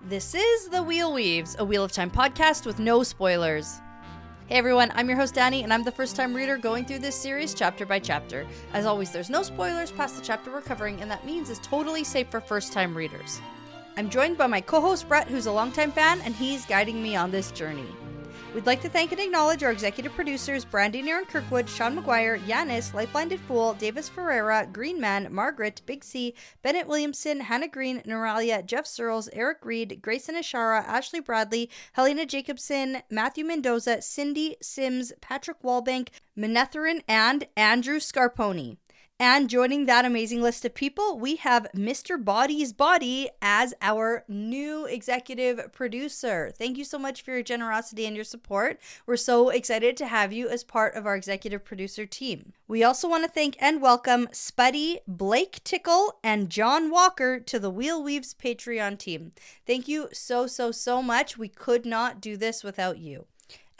This is The Wheel Weaves, a Wheel of Time podcast with no spoilers. Hey everyone, I'm your host Dani, and I'm the first-time reader going through this series chapter by chapter. As always, there's no spoilers past the chapter we're covering, and that means it's totally safe for first-time readers. I'm joined by my co-host Brett, who's a longtime fan, and he's guiding me on this journey. We'd like to thank and acknowledge our executive producers, Brandy and Kirkwood, Sean McGuire, Yanis, LightBlindedFool, Deyvis Ferreira, Green Man, Margaret, Big C, Bennett Williamson, Hannah Green, Noralia, Geof, Searles, Erik Reed, Greysin, Ishara, Ashlee Bradley, Helena Jacobsen, Matthew Mendoza, Cyndi, Sims, Patrick Wallbankk, Manethraen, and Andrew Scarponi. And joining that amazing list of people, we have Mr. Boddy's Boddy as our new executive producer. Thank you so much for your generosity and your support. We're so excited to have you as part of our executive producer team. We also want to thank and welcome Spuddy, Blake Tickle, and John Walker to the Wheel Weaves Patreon team. Thank you so much. We could not do this without you.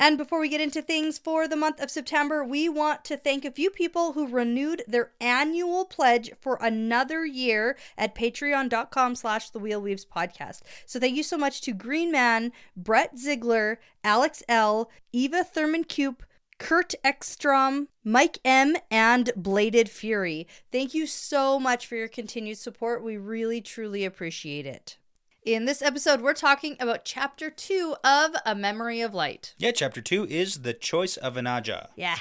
And before we get into things for the month of September, we want to thank a few people who renewed their annual pledge for another year at patreon.com/thewheelweavespodcast. So thank you so much to Green Man, Brett Ziegler, Alex L, Eva Thurman-Keup, Curt Eckstrom, Mike M, and Bladed Fury. Thank you so much for your continued support. We really, truly appreciate it. In this episode, we're talking about Chapter 2 of A Memory of Light. Yeah, Chapter 2 is The Choice of an Ajah. Yeah.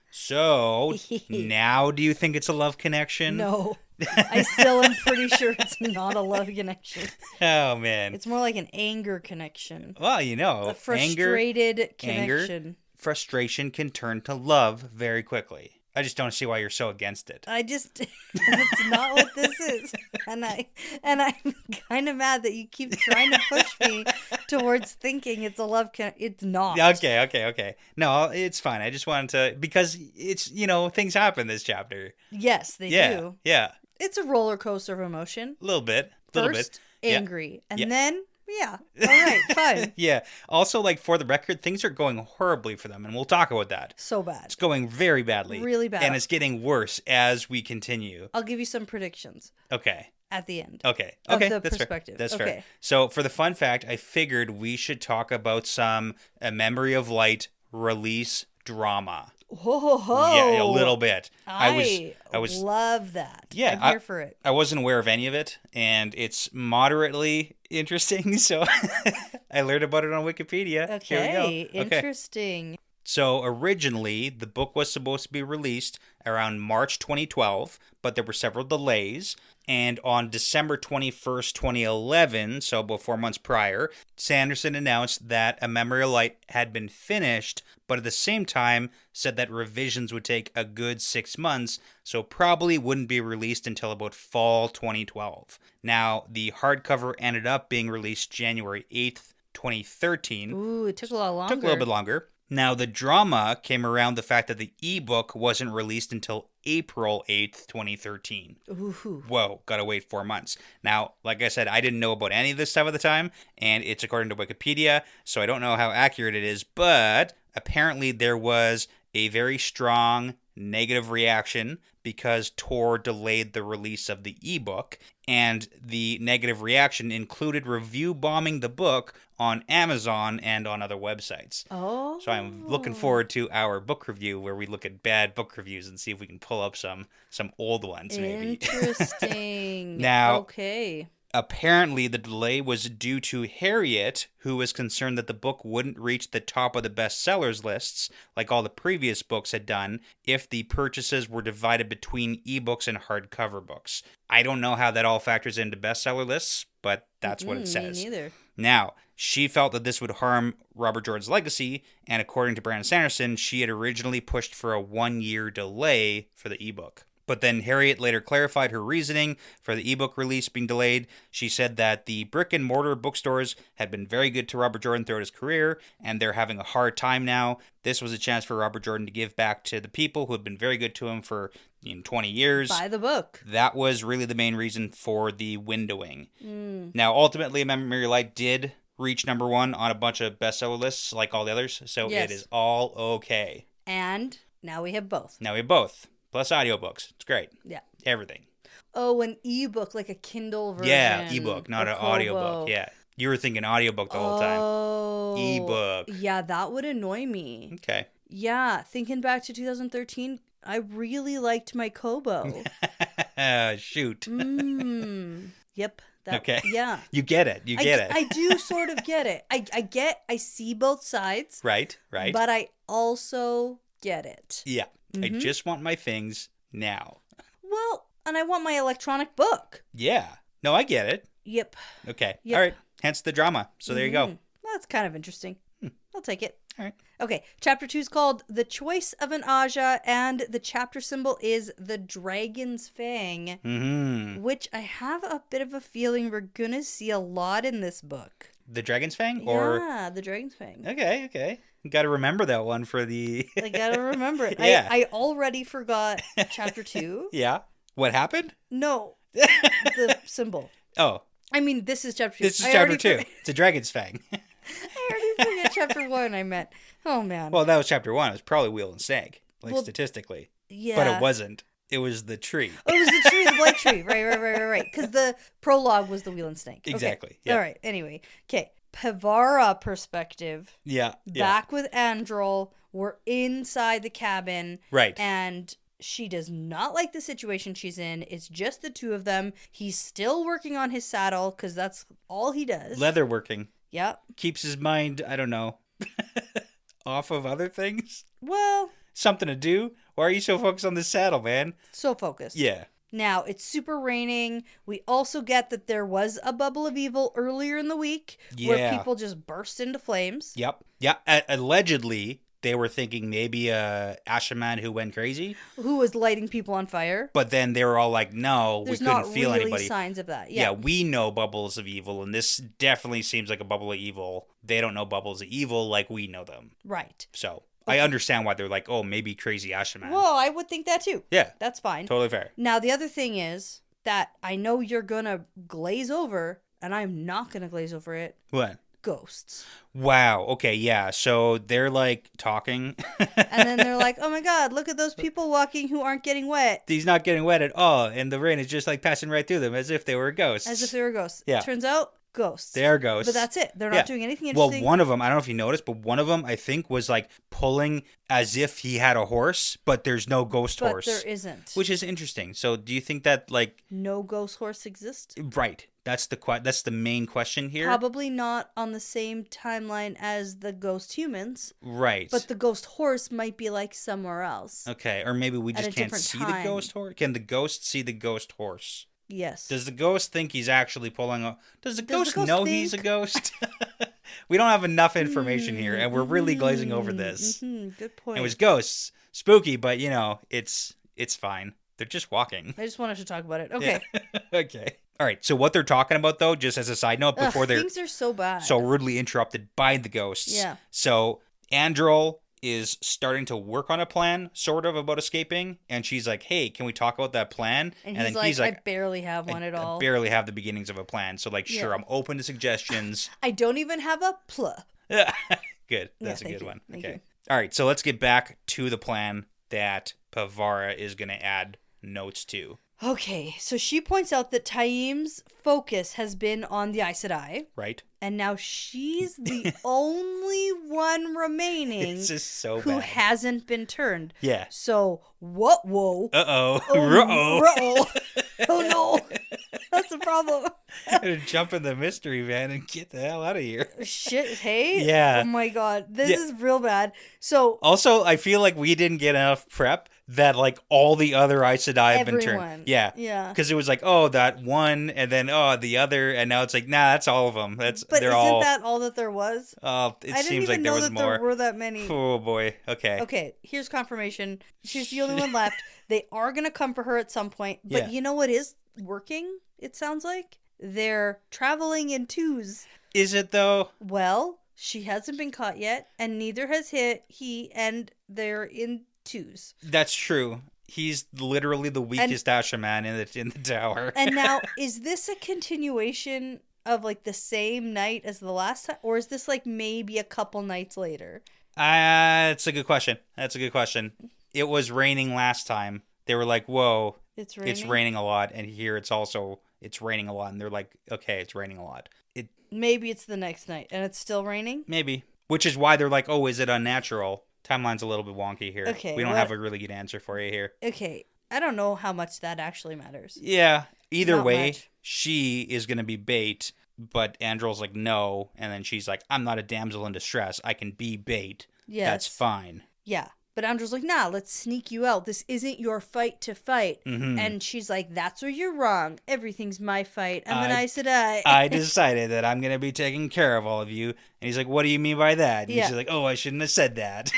So, now do you think it's a love connection? No. I still am pretty sure it's not a love connection. Oh, man. It's more like an anger connection. Well, you know, a frustrated connection. Frustration can turn to love very quickly. I just don't see why you're so against it. That's not what this is. And I'm kind of mad that you keep trying to push me towards thinking it's a love it's not. Okay. No, it's fine. I just wanted to, because it's, things happen this chapter. Yes, they do. Yeah. It's a roller coaster of emotion. A little bit. First, angry. Yeah. And then, yeah. All right, fine. Yeah. Also, for the record, things are going horribly for them, and we'll talk about that. So bad. It's going very badly. Really bad. And it's getting worse as we continue. I'll give you some predictions. Okay. At the end. Okay. Of the that's perspective. Fair. That's fair. So, for the fun fact, I figured we should talk about some A Memory of Light release drama. Whoa. Yeah, a little bit. I love that. Yeah, I'm here for it. I wasn't aware of any of it, and it's moderately interesting, so I learned about it on Wikipedia. Okay, interesting. Okay. So originally, the book was supposed to be released around March 2012, but there were several delays. And on December 21st, 2011, so about 4 months prior, Sanderson announced that A Memory of Light had been finished, but at the same time said that revisions would take a good 6 months, so probably wouldn't be released until about fall 2012. Now, the hardcover ended up being released January 8th, 2013. Ooh, it took a lot longer. Took a little bit longer. Now, the drama came around the fact that the ebook wasn't released until April 8th, 2013. Ooh. Whoa, gotta wait 4 months. Now, like I said, I didn't know about any of this stuff at the time, and it's according to Wikipedia, so I don't know how accurate it is, but apparently there was a very strong negative reaction because Tor delayed the release of the ebook, and the negative reaction included review bombing the book on Amazon and on other websites. Oh. So I'm looking forward to our book review where we look at bad book reviews and see if we can pull up some old ones maybe. Interesting. Now, okay. Apparently, the delay was due to Harriet, who was concerned that the book wouldn't reach the top of the bestsellers lists, like all the previous books had done, if the purchases were divided between ebooks and hardcover books. I don't know how that all factors into bestseller lists, but that's what it says. Me neither. Now, she felt that this would harm Robert Jordan's legacy, and according to Brandon Sanderson, she had originally pushed for a 1-year delay for the ebook. But then Harriet later clarified her reasoning for the ebook release being delayed. She said that the brick-and-mortar bookstores had been very good to Robert Jordan throughout his career, and they're having a hard time now. This was a chance for Robert Jordan to give back to the people who had been very good to him for 20 years. Buy the book. That was really the main reason for the windowing. Now, ultimately, A Memory of Light did reach number 1 on a bunch of bestseller lists like all the others, so It is all okay. And now we have both. Plus audiobooks. It's great. Yeah. Everything. Oh, an ebook, like a Kindle version. Yeah, ebook, not an audiobook. Yeah. You were thinking audiobook the whole time. Oh. Ebook. Yeah, that would annoy me. Okay. Yeah, thinking back to 2013, I really liked my Kobo. Shoot. Yep. Okay. Yeah. You get it. You get it. I do sort of get it. I see both sides. Right. But I also get it. Yeah. I just want my things now. Well, and I want my electronic book. Yeah. No, I get it. Yep. Okay. Yep. All right. Hence the drama. So there you go. Well, that's kind of interesting. I'll take it. All right. Okay. Chapter 2 is called The Choice of an Ajah, and the chapter symbol is the Dragon's Fang, which I have a bit of a feeling we're going to see a lot in this book. The Dragon's Fang? Yeah, the Dragon's Fang. Okay. Got to remember that one for the... I got to remember it. Yeah. I already forgot chapter 2. Yeah. What happened? No. The symbol. Oh. I mean, this is chapter 2. This is chapter 2. It's a Dragon's Fang. I already forget chapter 1 I meant. Oh, man. Well, that was chapter 1. It was probably Wheel and Snake, statistically. Yeah. But it wasn't. It was the tree. Oh, it was the tree, the blight tree. Right. Because the prologue was the Wheel and Snake. Okay. Exactly. Yeah. All right. Anyway. Okay. Pevara perspective. Yeah. Back with Androl. We're inside the cabin. Right. And she does not like the situation she's in. It's just the two of them. He's still working on his saddle because that's all he does. Leather working. Yep. Keeps his mind, I don't know, off of other things. Well. Something to do. Why are you so focused on the saddle, man? So focused. Yeah. Now, it's super raining. We also get that there was a bubble of evil earlier in the week where people just burst into flames. Yep. Yeah. Allegedly, they were thinking maybe a Ashaman who went crazy. Who was lighting people on fire. But then they were all like, no, we couldn't feel really anybody. Signs of that. Yeah, we know bubbles of evil, and this definitely seems like a bubble of evil. They don't know bubbles of evil like we know them. Right. So I understand why they're like, oh, maybe crazy Ashaman. Well, I would think that too. Yeah. That's fine. Totally fair. Now, the other thing is that I know you're going to glaze over, and I'm not going to glaze over it. What? Ghosts. Wow. Okay, yeah. So they're like talking. And then they're like, oh my God, look at those people walking who aren't getting wet. He's not getting wet at all. And the rain is just like passing right through them as if they were ghosts. As if they were ghosts. Yeah. Turns out, ghosts. They are ghosts. But that's it. They're not doing anything interesting. Well, one of them, I don't know if you noticed, but one of them, I think, was like pulling as if he had a horse, but there's no ghost horse. But there isn't. Which is interesting. So do you think that, like... No ghost horse exists? Right. That's the main question here. Probably not on the same timeline as the ghost humans. Right. But the ghost horse might be like somewhere else. Okay. Or maybe we just can't see the ghost horse. Can the ghost see the ghost horse? Yes. Does the ghost think he's actually pulling a... Does the ghost know he's a ghost? We don't have enough information here, and we're really glazing over this. Good point. It was ghosts. Spooky, but, it's fine. They're just walking. I just wanted to talk about it. Okay. Yeah. Okay. All right. So what they're talking about, though, just as a side note, before they're... Things are so bad. So rudely interrupted by the ghosts. Yeah. So Androl is starting to work on a plan, sort of, about escaping. And she's like, hey, can we talk about that plan? And then he's like, I barely have one at all. I barely have the beginnings of a plan. So, sure, I'm open to suggestions. I don't even have a pl. Good. That's a good one. Thank okay. you. All right. So let's get back to the plan that Pevara is going to add notes to. Okay, so she points out that Taim's focus has been on the Aes Sedai. Right. And now she's the only one remaining This is so who bad. hasn't been turned. Yeah. So, what? Whoa. Uh-oh. Uh-oh. Oh, no. That's a problem. Jump in the mystery van and get the hell out of here. Shit, hey? Yeah. Oh, my God. This is real bad. So... Also, I feel like we didn't get enough prep that, all the other Aes Sedai have been turned. Yeah. Yeah. Because it was like, oh, that one, and then, oh, the other, and now it's like, nah, that's all of them. But isn't that all that there was? Oh, it seems like there was more. There were that many. Oh, boy. Okay. Okay, here's confirmation. She's the only one left. They are going to come for her at some point. But you know what is working, it sounds like? They're traveling in twos. Is it, though? Well, she hasn't been caught yet, and neither has he, and they're in twos. That's true. He's literally the weakest Ashaman in the tower. And now, is this a continuation of the same night as the last time, or is this maybe a couple nights later? It's a good question. That's a good question. It was raining last time. They were like, whoa, it's raining a lot, and here it's raining a lot, and they're like, okay, it's raining a lot. Maybe it's the next night and it's still raining? Maybe. Which is why they're like, oh, is it unnatural? Timeline's a little bit wonky here. Okay, we don't have a really good answer for you here. Okay, I don't know how much that actually matters. Yeah, either Not way, much. she is going to be bait, but Andrel's like, no. And then she's like, I'm not a damsel in distress. I can be bait. Yes. That's fine. Yeah. But Andrew's like, nah, let's sneak you out. This isn't your fight to fight. Mm-hmm. And she's like, that's where you're wrong. Everything's my fight. I'm an Aes Sedai. I decided that I'm going to be taking care of all of you. And he's like, what do you mean by that? And Yeah. she's like, oh, I shouldn't have said that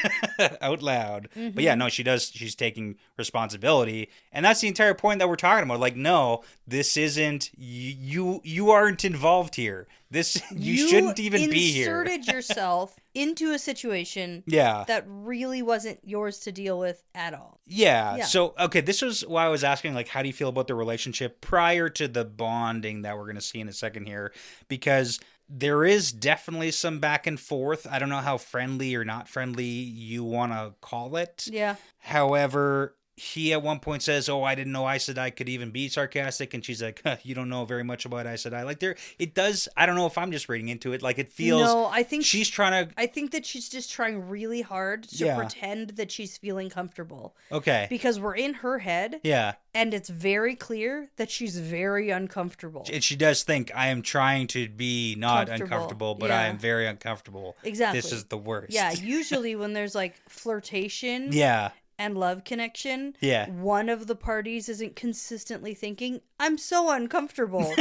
out loud. Mm-hmm. But yeah, no, she does. She's taking responsibility. And that's the entire point that we're talking about. Like, no, this isn't, you aren't involved here. You shouldn't even be here. You inserted yourself into a situation Yeah. that really wasn't yours to deal with at all. Yeah. So, okay, this was why I was asking, like, how do you feel about the relationship prior to the bonding that we're going to see in a second here? Because there is definitely some back and forth. I don't know how friendly or not friendly you want to call it. Yeah. However, he at one point says, oh, I didn't know Aes Sedai could even be sarcastic. And she's like, you don't know very much about Aes Sedai. Like, it does, I don't know if I'm just reading into it. Like, it feels, No, I think she's trying to, I think that she's just trying really hard to pretend that she's feeling comfortable. okay. Because we're in her head. Yeah. And it's very clear that she's very uncomfortable. And she does think, I am trying to be not uncomfortable, but I yeah. am very uncomfortable. Exactly. This is the worst. Yeah, usually when there's like flirtation Yeah. and love connection, Yeah. one of the parties isn't consistently thinking, I'm so uncomfortable.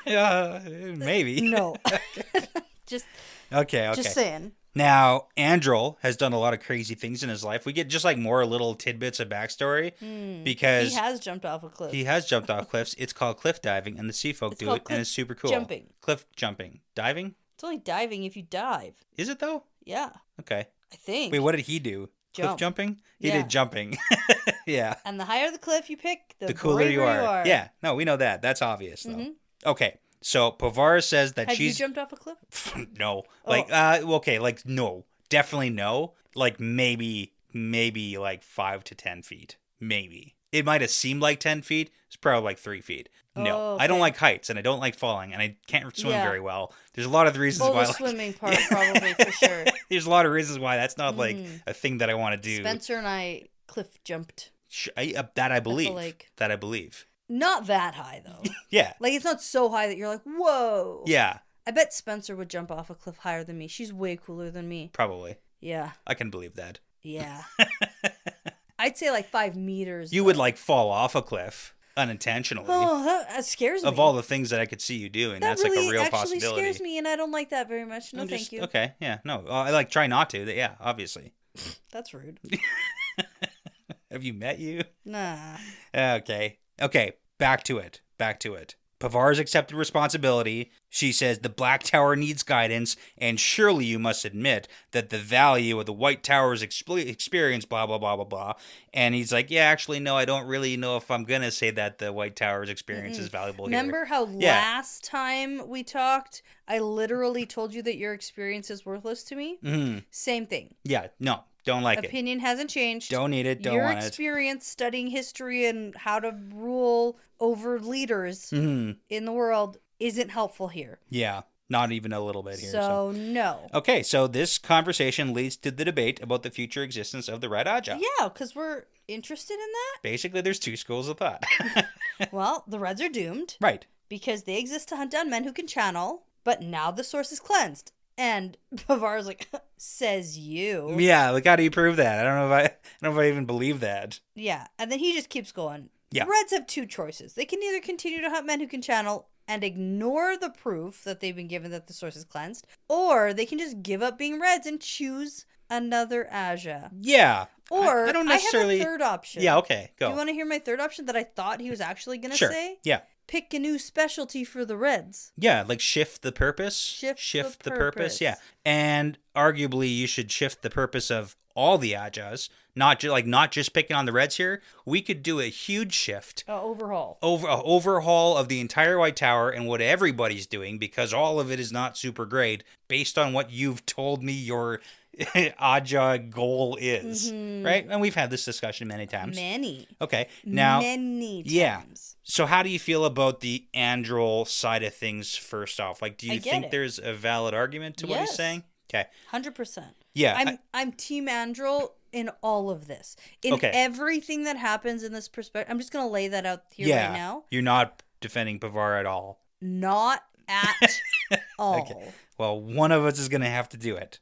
Maybe. No. Just Okay. just saying. Now, Andrel has done a lot of crazy things in his life. We get just like more little tidbits of backstory because He has jumped off a cliff. he has jumped off cliffs. It's called cliff diving, and the sea folk do called it, and it's super cool. jumping. Cliff jumping. Diving? It's only diving if you dive. Is it though? Yeah, Okay. I think. Wait, what did he do? Cliff Jump. jumping? He Yeah. did jumping. Yeah. And the higher the cliff you pick, the The cooler braver you are. Yeah. No, we know that. That's obvious, though. Okay. So Pavara says that Have she's you jumped off a cliff? no. Like okay, like no. Definitely no. Like maybe like 5 to 10 feet. Maybe. It might have seemed like 10 feet. It's probably like 3 feet. No. Oh, I don't okay. like heights and I don't like falling and I can't swim Yeah. very well. There's a lot of reasons Well, why the swimming part probably for sure. There's a lot of reasons why that's not like a thing that I want to do. Spencer and I cliff jumped. That I believe. lake. That I believe. Not that high though. Yeah. Like it's not so high that you're like, whoa. Yeah. I bet Spencer would jump off a cliff higher than me. She's way cooler than me. Probably. Yeah. I can believe that. Yeah. I'd say like 5 meters. You would like fall off a cliff unintentionally. Oh, that scares me. Of all the things that I could see you doing, that that's really like a real actually possibility. scares me, and I don't like that very much. No, thank you. Okay, yeah, no. I like try not to. Yeah, obviously. That's rude. Have you met you? Nah. Okay. Back to it. Pavar's accepted responsibility. She says the Black Tower needs guidance, and surely you must admit that the value of the White Tower's experience, blah, blah, blah, blah, blah. And he's like, yeah, actually, no, I don't really know if I'm going to say that the White Tower's experience is valuable Remember how last time we talked, I literally told you that your experience is worthless to me? Mm-hmm. Same thing. Yeah, no, don't like Opinion hasn't changed. Don't need it, don't your want it. Your experience studying history and how to rule over leaders in the world isn't helpful here. Yeah, not even a little bit here. So, no. Okay, so this conversation leads to the debate about the future existence of the Red Ajah. Yeah, because we're interested in that. Basically, there's two schools of thought. Well, the Reds are doomed. Right. Because they exist to hunt down men who can channel, but now the source is cleansed. And Pavar's like, says you. Yeah, like how do you prove that? I don't know if I even believe that. Yeah, and then he just keeps going. Yeah. Reds have two choices. They can either continue to hunt men who can channel and ignore the proof that they've been given that the source is cleansed, or they can just give up being Reds and choose another Ajah. Yeah. Or I don't necessarily. I have a third option. Yeah, okay, go. Do you want to hear my third option that I thought he was actually going to Sure. say? Yeah. Pick a new specialty for the Reds. Yeah, like shift the purpose. Shift the purpose. purpose. Yeah. And arguably you should shift the purpose of all the Ajahs, not just picking on the Reds here. We could do a huge shift. Overhaul. Overhaul of the entire White Tower and what everybody's doing, because all of it is not super great based on what you've told me your Ajah goal is, right? And we've had this discussion many times. Okay. Now, many times. Yeah. So how do you feel about the Androl side of things first off? Like, do you think there's a valid argument to what he's saying? Okay. 100%. Yeah. I'm Team Androl in all of this. In everything that happens in this perspective. I'm just going to lay that out here right now. You're not defending Pavar at all. Not at all. Okay. Well, one of us is going to have to do it.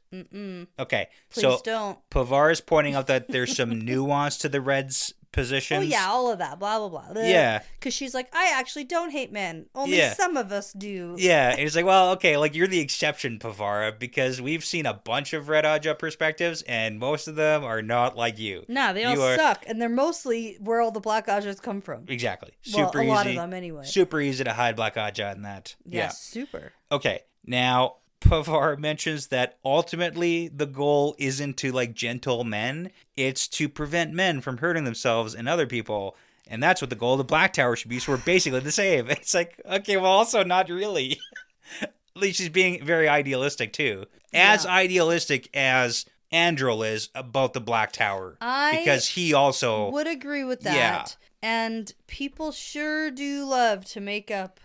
Okay. Please don't. Pavar is pointing out that there's some nuance to the Reds' positions. Oh, yeah, all of that. Blah, blah, blah. Yeah. Because she's like, I actually don't hate men. Only some of us do. Yeah. And he's like, well, okay, like, you're the exception, Pavar, because we've seen a bunch of Red Ajah perspectives, and most of them are not like you. Nah, they all suck. And they're mostly where all the Black Ajahs come from. Exactly. Super easy. A lot of them, anyway. Super easy to hide Black Ajah in that. Yeah, super. Okay. Now, Pavar mentions that ultimately the goal isn't to like gentle men, it's to prevent men from hurting themselves and other people. And that's what the goal of the Black Tower should be. So we're basically the same. It's like, okay, well, also not really. At least she's being very idealistic too. As idealistic as Androl is about the Black Tower. Because he also would agree with that. Yeah. And people sure do love to make up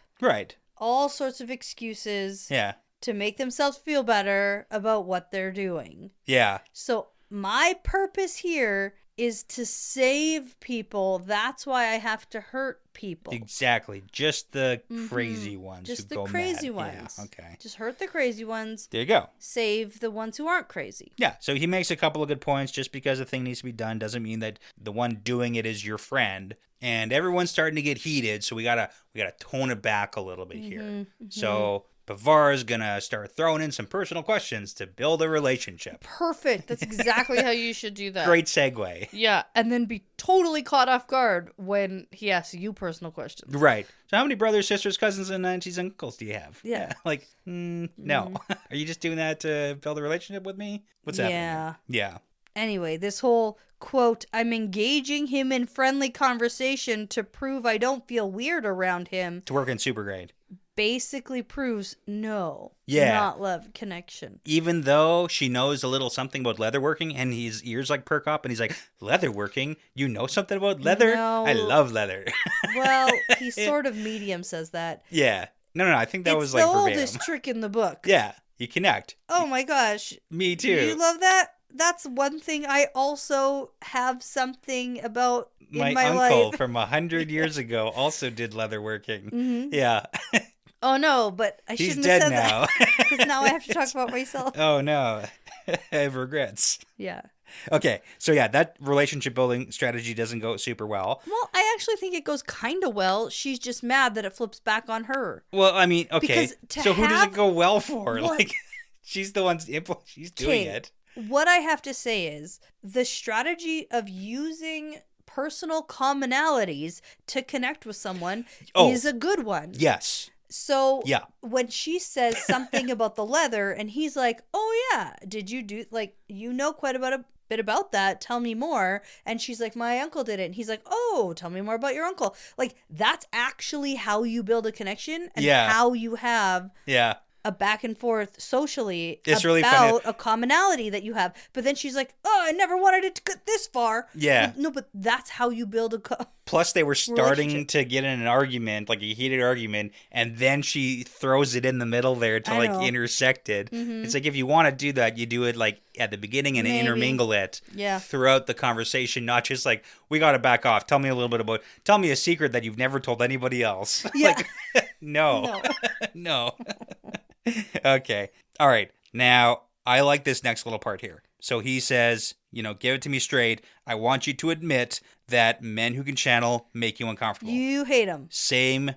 all sorts of excuses. Yeah. To make themselves feel better about what they're doing. Yeah. So my purpose here is to save people. That's why I have to hurt people. Exactly. Just the crazy ones. Just who the go crazy mad. ones. Yeah, okay. Just hurt the crazy ones. There you go. Save the ones who aren't crazy. Yeah. So he makes a couple of good points. Just because a thing needs to be done doesn't mean that the one doing it is your friend. And everyone's starting to get heated, so we gotta tone it back a little bit here. So Pavar's gonna start throwing in some personal questions to build a relationship. Perfect. That's exactly how you should do that. Great segue. Yeah, and then be totally caught off guard when he asks you personal questions. Right. So how many brothers, sisters, cousins, and aunties, uncles do you have? Yeah. Like, no. Are you just doing that to build a relationship with me? What's happening? Yeah. Anyway, this whole, quote, I'm engaging him in friendly conversation to prove I don't feel weird around him. It's working super great. Basically proves Yeah. not love connection. Even though she knows a little something about leatherworking and his ears like perk up and he's like, leatherworking? You know something about leather? No. I love leather. Well, he sort of medium says that. Yeah. No, I think that was like verbatim. It's the oldest trick in the book. Yeah, you connect. Oh my gosh. Me too. You love that? That's one thing I also have something about in my life. My uncle from 100 years ago also did leatherworking. Yeah. Oh no, but I He's shouldn't have said dead now. that. Because now I have to talk about myself. Oh no. I have regrets. Yeah. Okay, so yeah, that relationship building strategy doesn't go super well. Well, I actually think it goes kind of well. She's just mad that it flips back on her. Well, I mean, okay. So who does it go well for? Well, like, she's the one, she's doing it. What I have to say is the strategy of using personal commonalities to connect with someone is a good one. Yes. So when she says something about the leather and he's like, oh yeah, did you do, like, you know quite a bit about that, tell me more. And she's like, my uncle did it. And he's like, oh, tell me more about your uncle. Like, that's actually how you build a connection and how you have a back and forth socially really about a commonality that you have. But then she's like, oh, I never wanted it to get this far. Yeah. No, but that's how you build a Plus, they were starting to get in an argument, like a heated argument, and then she throws it in the middle there to like intersect it. It's like, if you want to do that, you do it like at the beginning and intermingle it throughout the conversation, not just like, we got to back off. Tell me a secret that you've never told anybody else. Yeah. Like, no. Okay. All right. Now, I like this next little part here. So he says, give it to me straight. I want you to admit that men who can channel make you uncomfortable. You hate them. Same.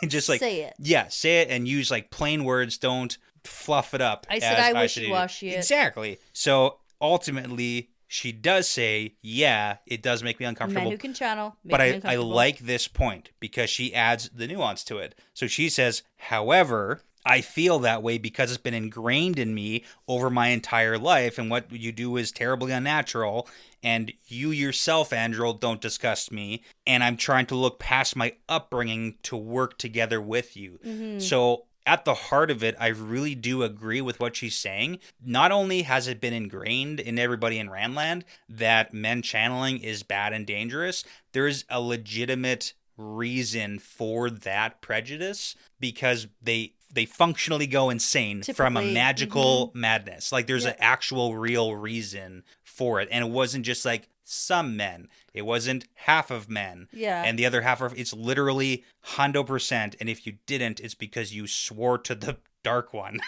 Just like. Say it. Yeah. Say it and use like plain words. Don't fluff it up. I said I wishy-washy it. Exactly. So ultimately, she does say, yeah, it does make me uncomfortable. Men who can channel make but me uncomfortable. I like this point because she adds the nuance to it. So she says, however, I feel that way because it's been ingrained in me over my entire life, and what you do is terribly unnatural, and you yourself, Andrew, don't disgust me, and I'm trying to look past my upbringing to work together with you. So at the heart of it, I really do agree with what she's saying. Not only has it been ingrained in everybody in Randland that men channeling is bad and dangerous, there's a legitimate reason for that prejudice because they functionally go insane from a magical madness. Like there's an actual real reason for it. And it wasn't just like some men. It wasn't half of men. Yeah. And the other half of it's literally 100%. And if you didn't, it's because you swore to the dark one.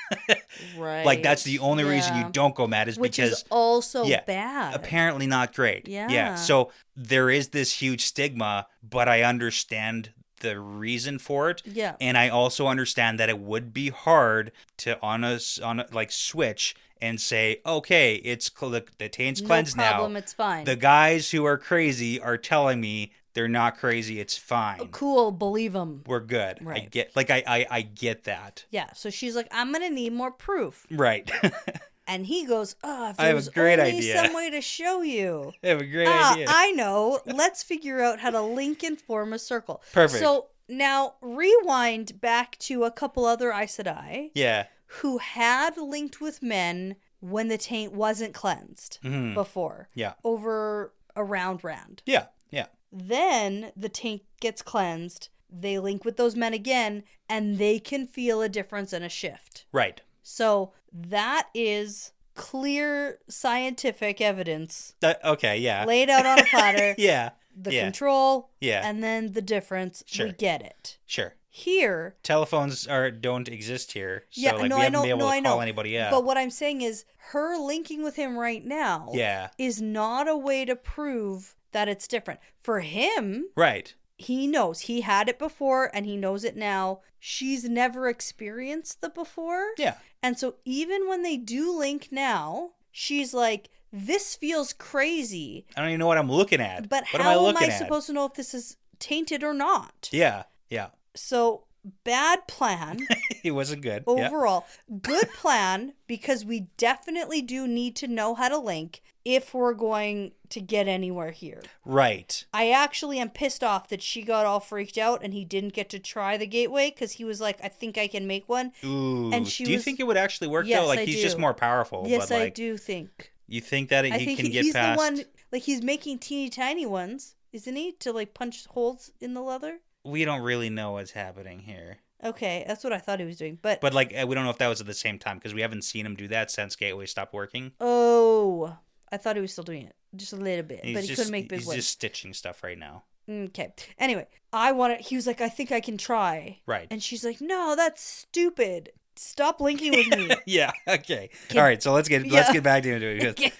Right. Like that's the only reason you don't go mad is which because is also bad. Apparently not great. Yeah. So there is this huge stigma, but I understand the reason for it. Yeah. And I also understand that it would be hard to like switch and say, okay, it's the taint's cleansed now. No problem, it's fine. The guys who are crazy are telling me they're not crazy, it's fine. Cool, believe them. We're good. Right. I get that. Yeah, so she's like, I'm going to need more proof. Right. And he goes, oh, if I there have was a great only idea. some way to show you. I have a great idea. I know. Let's figure out how to link and form a circle. Perfect. So now rewind back to a couple other Aes Sedai. Yeah. Who had linked with men when the taint wasn't cleansed before. Yeah. Over around Rand. Yeah. Yeah. Then the taint gets cleansed. They link with those men again, and they can feel a difference and a shift. Right. So that is clear scientific evidence. Okay, yeah. Laid out on a platter. Yeah. The control. Yeah. And then the difference. Sure. We get it. Sure. Here. Telephones don't exist here. So Yeah, we no, haven't I know. been able No, to I know. call anybody out. But what I'm saying is her linking with him right now is not a way to prove that it's different. For him. Right. He knows. He had it before and he knows it now. She's never experienced the before. Yeah. And so even when they do link now, she's like, this feels crazy. I don't even know what I'm looking at. But what how am I supposed to know if this is tainted or not? Yeah. Yeah. So bad plan. It wasn't good. Overall. Good plan because we definitely do need to know how to link if we're going to get anywhere here. Right. I actually am pissed off that she got all freaked out and he didn't get to try the gateway because he was like, I think I can make one. Ooh. And do you think it would actually work though? Like he's just more powerful. Yes, but, like, I do think. You think that he can get he's past? The one, like he's making teeny tiny ones, isn't he? To like punch holes in the leather? We don't really know what's happening here. Okay, that's what I thought he was doing. But like we don't know if that was at the same time because we haven't seen him do that since Gateway stopped working. Oh, I thought he was still doing it. Just a little bit. But he couldn't make big ones. He's just stitching stuff right now. Okay. Anyway, he was like, I think I can try. Right. And she's like, no, that's stupid. Stop linking with me. Yeah, okay. All right, so let's get back to it. Okay.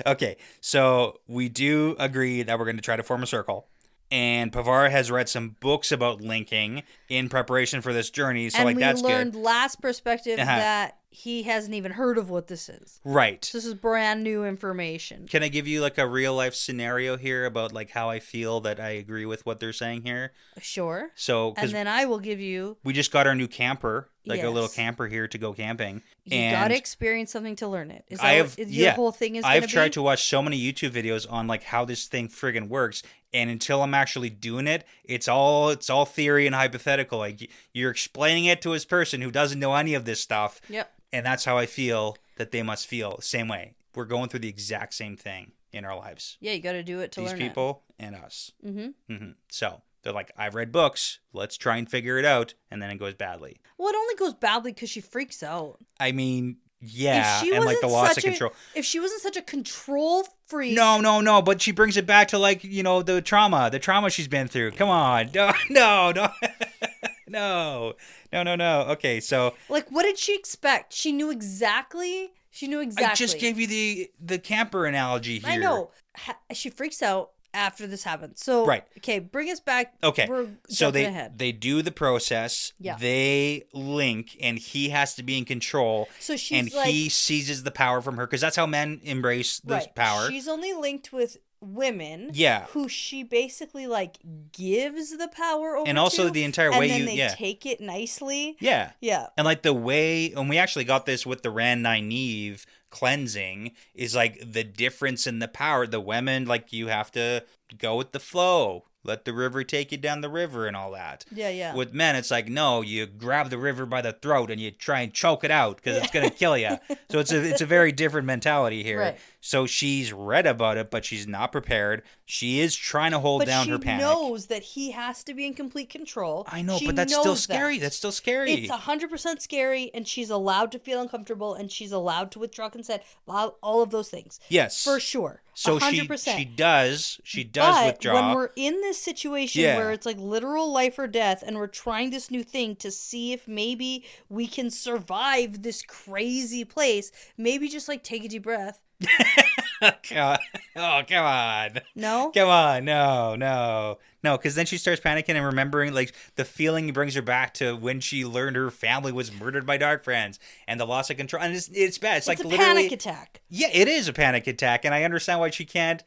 Okay, so we do agree that we're going to try to form a circle. And Pavar has read some books about linking in preparation for this journey, so and that's good. And we learned last perspective that he hasn't even heard of what this is. Right. So this is brand new information. Can I give you like a real life scenario here about like how I feel that I agree with what they're saying here? Sure. So, and then I will give you. We just got our new camper, like a little camper here to go camping. You got to experience something to learn it. Is that I have, your whole thing is going to be? I've tried to watch so many YouTube videos on like how this thing friggin' works. And until I'm actually doing it, it's all theory and hypothetical. Like you're explaining it to this person who doesn't know any of this stuff. Yep. And that's how I feel that they must feel. Same way. We're going through the exact same thing in our lives. Yeah, you got to do it to learn it. These people and us. Mm-hmm. Mm-hmm. So they're like, I've read books. Let's try and figure it out. And then it goes badly. Well, it only goes badly because she freaks out. I mean, yeah. And like the loss of control. If she wasn't such a control freak. No. But she brings it back to like, the trauma she's been through. Come on. No. No. Okay, so like, what did she expect? She knew exactly. I just gave you the camper analogy here. I know. She freaks out after this happens. So right. Okay, bring us back. Okay, we're so ahead. They do the process. Yeah. They link, and he has to be in control. So she's he seizes the power from her because that's how men embrace this power. She's only linked with women. Yeah. Who she basically, like, gives the power over and also to, the entire way and then they yeah. take it nicely. Yeah. Yeah. And like the way, and we actually got this with the Rand Nynaeve cleansing, is like the difference in the power. The women, like, you have to go with the flow. Let the river take you down the river and all that. Yeah, yeah. With men, it's like, no, you grab the river by the throat and you try and choke it out because it's going to kill you. So it's a very different mentality here. Right. So she's read about it, but she's not prepared. She is trying to hold down her panic. But she knows that he has to be in complete control. I know, She but that's still knows scary. that. That's still scary. It's 100% scary, and she's allowed to feel uncomfortable, and she's allowed to withdraw consent. All of those things. Yes. For sure. So 100%. she does But withdraw. when we're in this situation where it's like literal life or death, and we're trying this new thing to see if maybe we can survive this crazy place, maybe just like take a deep breath. God. Oh, come on. No? Come on. No, because then she starts panicking and remembering, like, the feeling brings her back to when she learned her family was murdered by dark friends and the loss of control. And it's bad. It's like a literally panic attack. Yeah, it is a panic attack, and I understand why she can't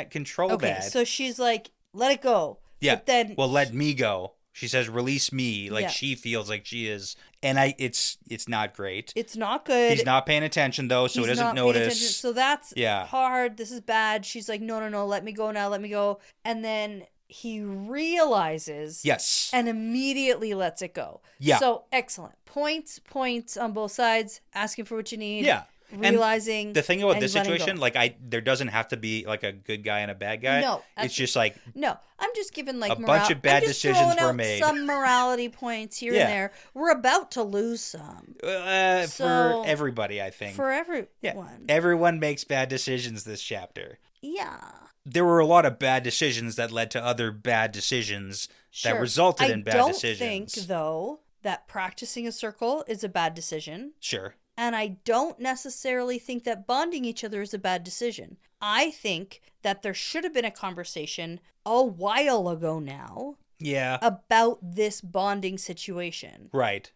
control that. Okay, so she's like, let it go. Yeah. But then let me go. She says, release me. Like, she feels like she is. And it's not great. It's not good. He's not paying attention, though, so he doesn't notice. So that's Yeah. hard. This is bad. She's like, no, let me go now. Let me go. And then he realizes. Yes. And immediately lets it go. Yeah. So excellent. Points on both sides. Asking for what you need. Yeah. Realizing. And the thing about and this letting situation, go. like, there doesn't have to be like a good guy and a bad guy. No. It's just like No, I'm just giving like a bunch of bad decisions throwing were out made. some morality points here Yeah. and there. We're about to lose some. For everybody, I think. For everyone. Yeah. Everyone makes bad decisions this chapter. Yeah. There were a lot of bad decisions that led to other bad decisions that resulted in bad decisions. I don't think, though, that practicing a circle is a bad decision. Sure. And I don't necessarily think that bonding each other is a bad decision. I think that there should have been a conversation a while ago now. Yeah. About this bonding situation. Right.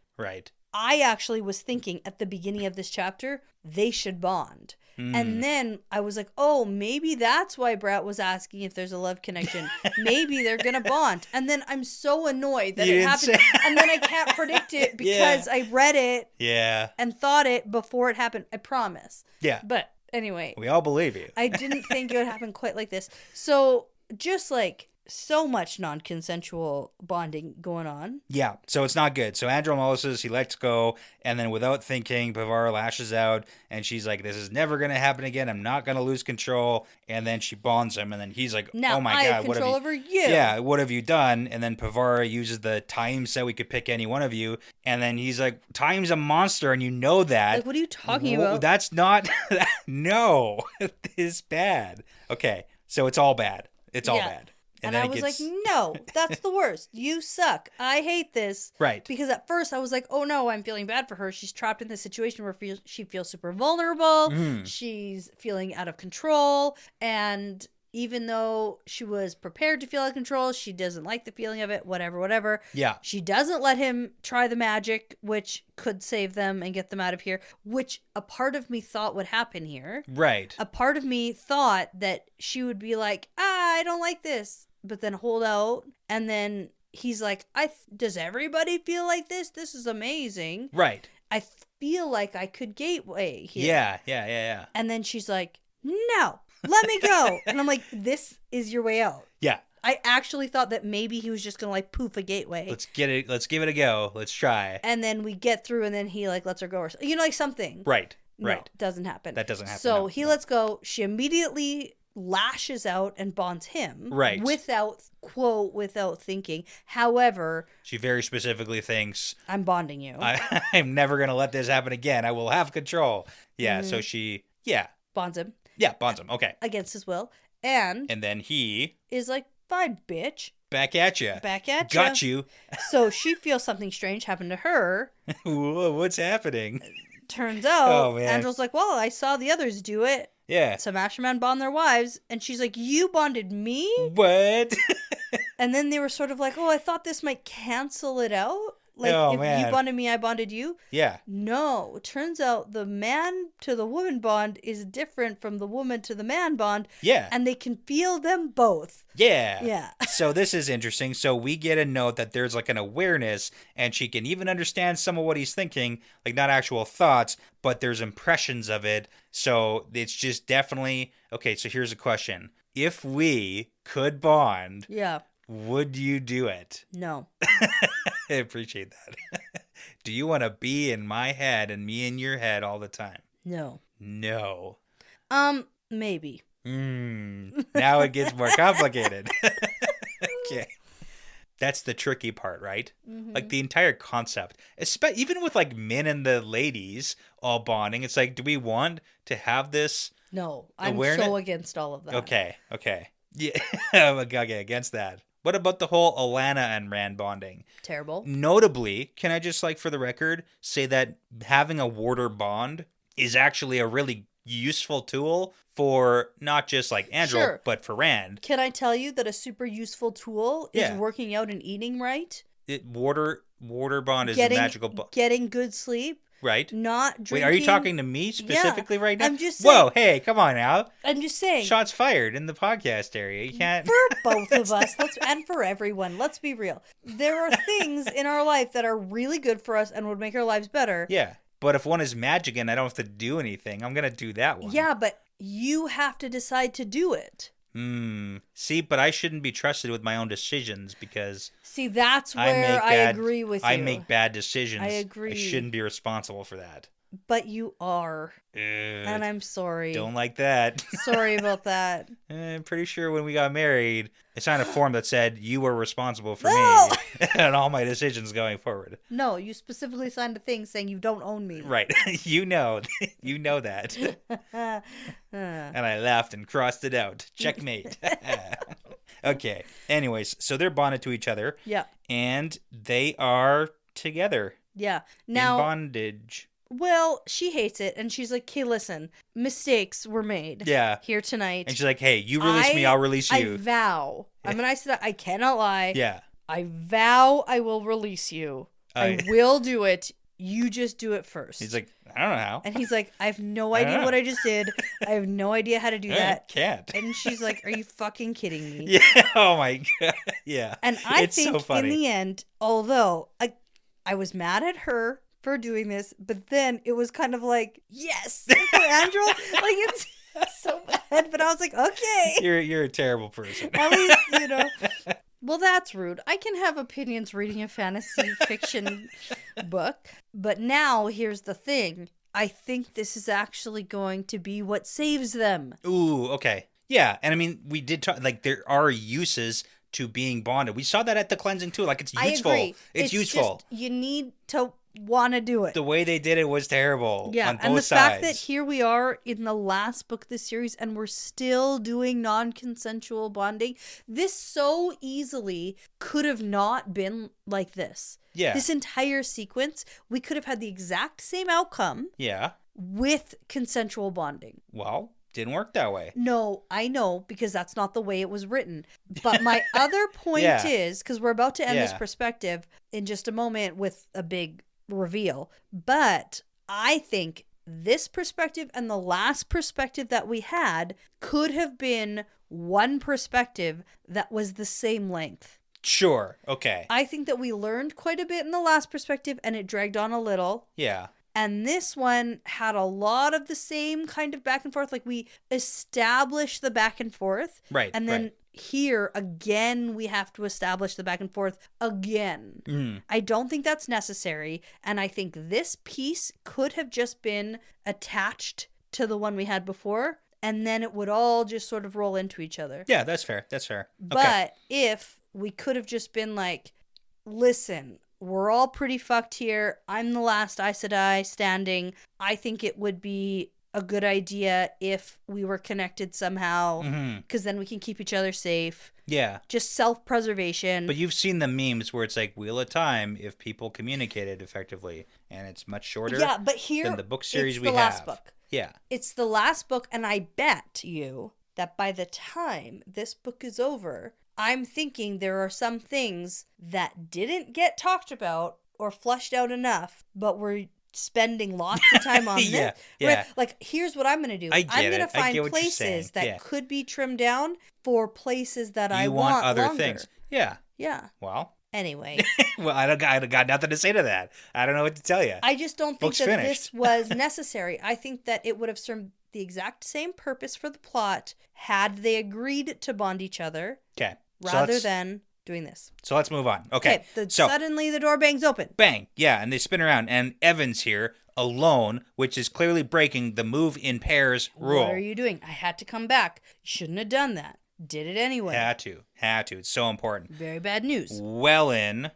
I actually was thinking at the beginning of this chapter, they should bond. And then I was like, oh, maybe that's why Brett was asking if there's a love connection. Maybe they're going to bond. And then I'm so annoyed that it happened. And then I can't predict it because I read it and thought it before it happened. I promise. Yeah. But anyway. We all believe you. I didn't think it would happen quite like this. So just like so much non-consensual bonding going on. Yeah, so it's not good. So Andromelos, he lets go, and then without thinking, Pavara lashes out, and she's like, this is never going to happen again. I'm not going to lose control. And then she bonds him, and then he's like, now oh my I God, have what have control you... over you. Yeah, what have you done? And then Pavara uses the time set, we could pick any one of you. And then he's like, time's a monster, and you know that. Like, what are you talking about? That's not... No, it's bad. Okay, so it's all bad. It's all bad. And I was like, no, that's the worst. You suck. I hate this. Right. Because at first I was like, oh no, I'm feeling bad for her. She's trapped in this situation where she feels super vulnerable. She's feeling out of control. And even though she was prepared to feel out of control, she doesn't like the feeling of it, whatever. Yeah. She doesn't let him try the magic, which could save them and get them out of here, which a part of me thought would happen here. Right. A part of me thought that she would be like, I don't like this, but then hold out. And then he's like, does everybody feel like this? This is amazing. Right. I feel like I could gateway here. Yeah. And then she's like, no. Let me go. And I'm like, this is your way out. Yeah. I actually thought that maybe he was just going to like poof a gateway. Let's give it a go. Let's try. And then we get through and then he like lets her go or like something. Right. No, doesn't happen. That doesn't happen. So he lets go. She immediately lashes out and bonds him. Right. Without thinking. However, she very specifically thinks, I'm bonding you. I'm never going to let this happen again. I will have control. Yeah. So she, bonds him. Yeah, bonds him. Okay. Against his will. And then he is like, fine, bitch. Back at you. Got you. So she feels something strange happened to her. What's happening? Turns out, Andrew's like, well, I saw the others do it. Yeah. Some Ashermen bond their wives. And she's like, you bonded me? What? And then they were sort of like, oh, I thought this might cancel it out. Like, Oh, if man. you bonded me, I bonded you? Yeah. No. Turns out the man to the woman bond is different from the woman to the man bond. Yeah. And they can feel them both. Yeah. Yeah. So this is interesting. So we get a note that there's like an awareness, and she can even understand some of what he's thinking, like not actual thoughts, but there's impressions of it. So it's just definitely, okay, so here's a question. If we could bond, Yeah. would you do it? No. I appreciate that. Do you want to be in my head and me in your head all the time? No. No. Maybe. Now it gets more complicated. Okay. That's the tricky part, right? Mm-hmm. Like the entire concept, even with like men and the ladies all bonding, it's like, do we want to have this? No, I'm awareness? so against all of that. Okay. Yeah, okay, against that. What about the whole Alana and Rand bonding? Terrible. Notably, can I just, like, for the record, say that having a warder bond is actually a really useful tool for not just, like, Andrew, Sure. but for Rand. Can I tell you that a super useful tool is working out and eating right? Warder bond is a magical bond. Getting good sleep. Right. Not drinking. Wait, are you talking to me specifically right now? I'm just saying. Whoa, hey, come on now. I'm just saying. Shots fired in the podcast area. You can't. For both of us, and for everyone, let's be real. There are things in our life that are really good for us and would make our lives better. Yeah, but if one is magic and I don't have to do anything, I'm going to do that one. Yeah, but you have to decide to do it. See, but I shouldn't be trusted with my own decisions because... See, that's where I agree with you. I make bad decisions. I agree. I shouldn't be responsible for that. But you are. And I'm sorry. Don't like that. Sorry about that. I'm pretty sure when we got married, I signed a form that said you were responsible for me and all my decisions going forward. No, you specifically signed a thing saying you don't own me. Right. You know that. And I laughed and crossed it out. Checkmate. Okay. Anyways, so they're bonded to each other. Yeah. And they are together. Yeah. Now, in bondage. Well, she hates it, and she's like, "Okay, listen, mistakes were made. Yeah. Here tonight." And she's like, "Hey, you release me, I'll release you." I vow. I mean, I said I cannot lie. Yeah. I vow I will release you. I will do it. You just do it first. He's like, I don't know how. And he's like, I have no idea what I just did. I have no idea how to do that. Can't. And she's like, are you fucking kidding me? Yeah. Oh my god. Yeah. And I it's think so funny. in the end, although I was mad at her for doing this, but then it was kind of like, yes, for Andrew. Like, it's so bad, but I was like, okay. You're a terrible person. At least, you know. Well, that's rude. I can have opinions reading a fantasy fiction book. But now, here's the thing. I think this is actually going to be what saves them. Ooh, okay. Yeah, and I mean, we did talk, like, there are uses to being bonded. We saw that at the cleansing, too. Like, it's useful. I agree. It's useful. Just, you need to want to do it. The way they did it was terrible. Yeah, on both and the sides. fact that here we are in the last book of this series and we're still doing non-consensual bonding, this so easily could have not been like this. Yeah. This entire sequence, we could have had the exact same outcome. Yeah. With consensual bonding. Well, didn't work that way. No, I know, because that's not the way it was written. But my other point is, because we're about to end this perspective in just a moment with a big reveal, but I think this perspective and the last perspective that we had could have been one perspective that was the same length. Sure. Okay. I think that we learned quite a bit in the last perspective and it dragged on a little. Yeah. And this one had a lot of the same kind of back and forth. Like, we established the back and forth. Right. And then here, again, we have to establish the back and forth again. I don't think that's necessary. And I think this piece could have just been attached to the one we had before. And then it would all just sort of roll into each other. Yeah, that's fair. That's fair. But if we could have just been like, listen, we're all pretty fucked here. I'm the last Aes Sedai standing. I think it would be a good idea if we were connected somehow, because then we can keep each other safe. Yeah. Just self-preservation. But you've seen the memes where it's like Wheel of Time if people communicated effectively, and it's much shorter but here, than the book series it's we the have. last book. Yeah. It's the last book, and I bet you that by the time this book is over, I'm thinking there are some things that didn't get talked about or fleshed out enough, but we're spending lots of time on this. Right? Like, here's what I'm going to do. I'm going to find places that could be trimmed down for places that I want other longer. things. Yeah. Yeah. Well. Anyway. Well, I got nothing to say to that. I don't know what to tell you. I just don't think that this was necessary. I think that it would have served the exact same purpose for the plot had they agreed to bond each other. Okay. Rather than doing this. So let's move on. Okay. Suddenly the door bangs open. Bang. Yeah, and they spin around, and Evan's here alone, which is clearly breaking the move in pairs rule. What are you doing? I had to come back. You shouldn't have done that. Did it anyway. Had to. It's so important. Very bad news. Waylon,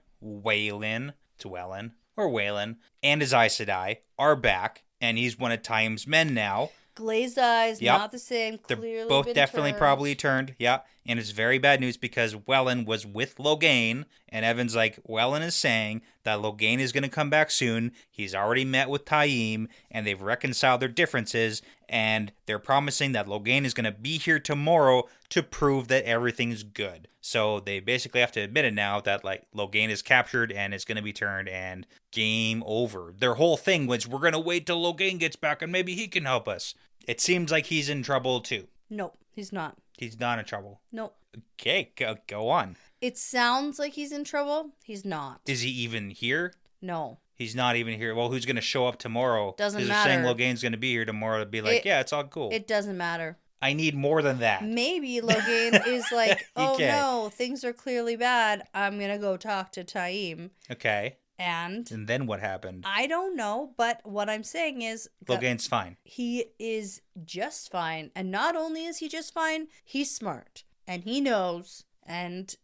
and his Aes Sedai are back, and he's one of Time's men now. Glazed eyes, not the same. Clearly They're both definitely probably turned. Yeah. And it's very bad news because Waylon was with Logain. And Evan's like, Waylon is saying that Logain is going to come back soon. He's already met with Taim. And they've reconciled their differences. And they're promising that Logain is going to be here tomorrow to prove that everything's good. So they basically have to admit it now that like Logain is captured and it's going to be turned and game over. Their whole thing was we're going to wait till Logain gets back and maybe he can help us. It seems like he's in trouble too. No, he's not. He's not in trouble. No. Okay, go on. It sounds like he's in trouble. He's not. Is he even here? No. He's not even here. Well, who's going to show up tomorrow? Doesn't matter. They're saying Logain's going to be here tomorrow to be like, yeah, it's all cool. It doesn't matter. I need more than that. Maybe Logain is like, oh no, things are clearly bad. I'm going to go talk to Taim. Okay. And then what happened? I don't know, but what I'm saying is Logain's fine. He is just fine. And not only is he just fine, he's smart. And he knows. And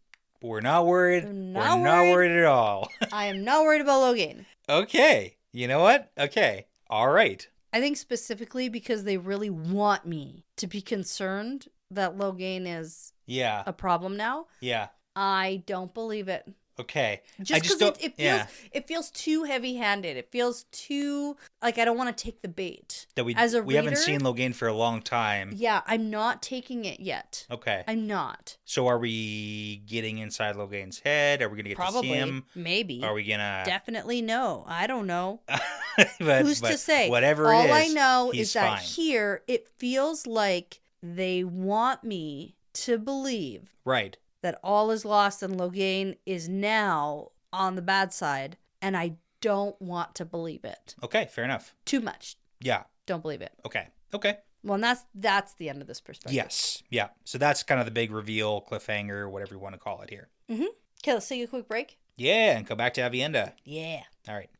we're not worried. We're not worried at all. I am not worried about Logain. Okay. You know what? Okay. All right. I think specifically because they really want me to be concerned that Logain is a problem now. Yeah. I don't believe it. Okay. Just because it feels too heavy-handed. It feels too like I don't want to take the bait. That we reader, haven't seen Logain for a long time. Yeah, I'm not taking it yet. Okay. I'm not. So are we getting inside Logain's head? Are we gonna get to see him? Maybe. Are we gonna? Definitely no. I don't know. but, Who's to say? Whatever All it is, I know is that fine. here it feels like they want me to believe. Right. That all is lost and Logain is now on the bad side, and I don't want to believe it. Okay, fair enough. Too much. Yeah. Don't believe it. Okay. Well, and that's the end of this perspective. Yes. Yeah. So that's kind of the big reveal, cliffhanger, whatever you want to call it here. Mm-hmm. Okay, let's take a quick break. Yeah, and come back to Aviendha. Yeah. All right.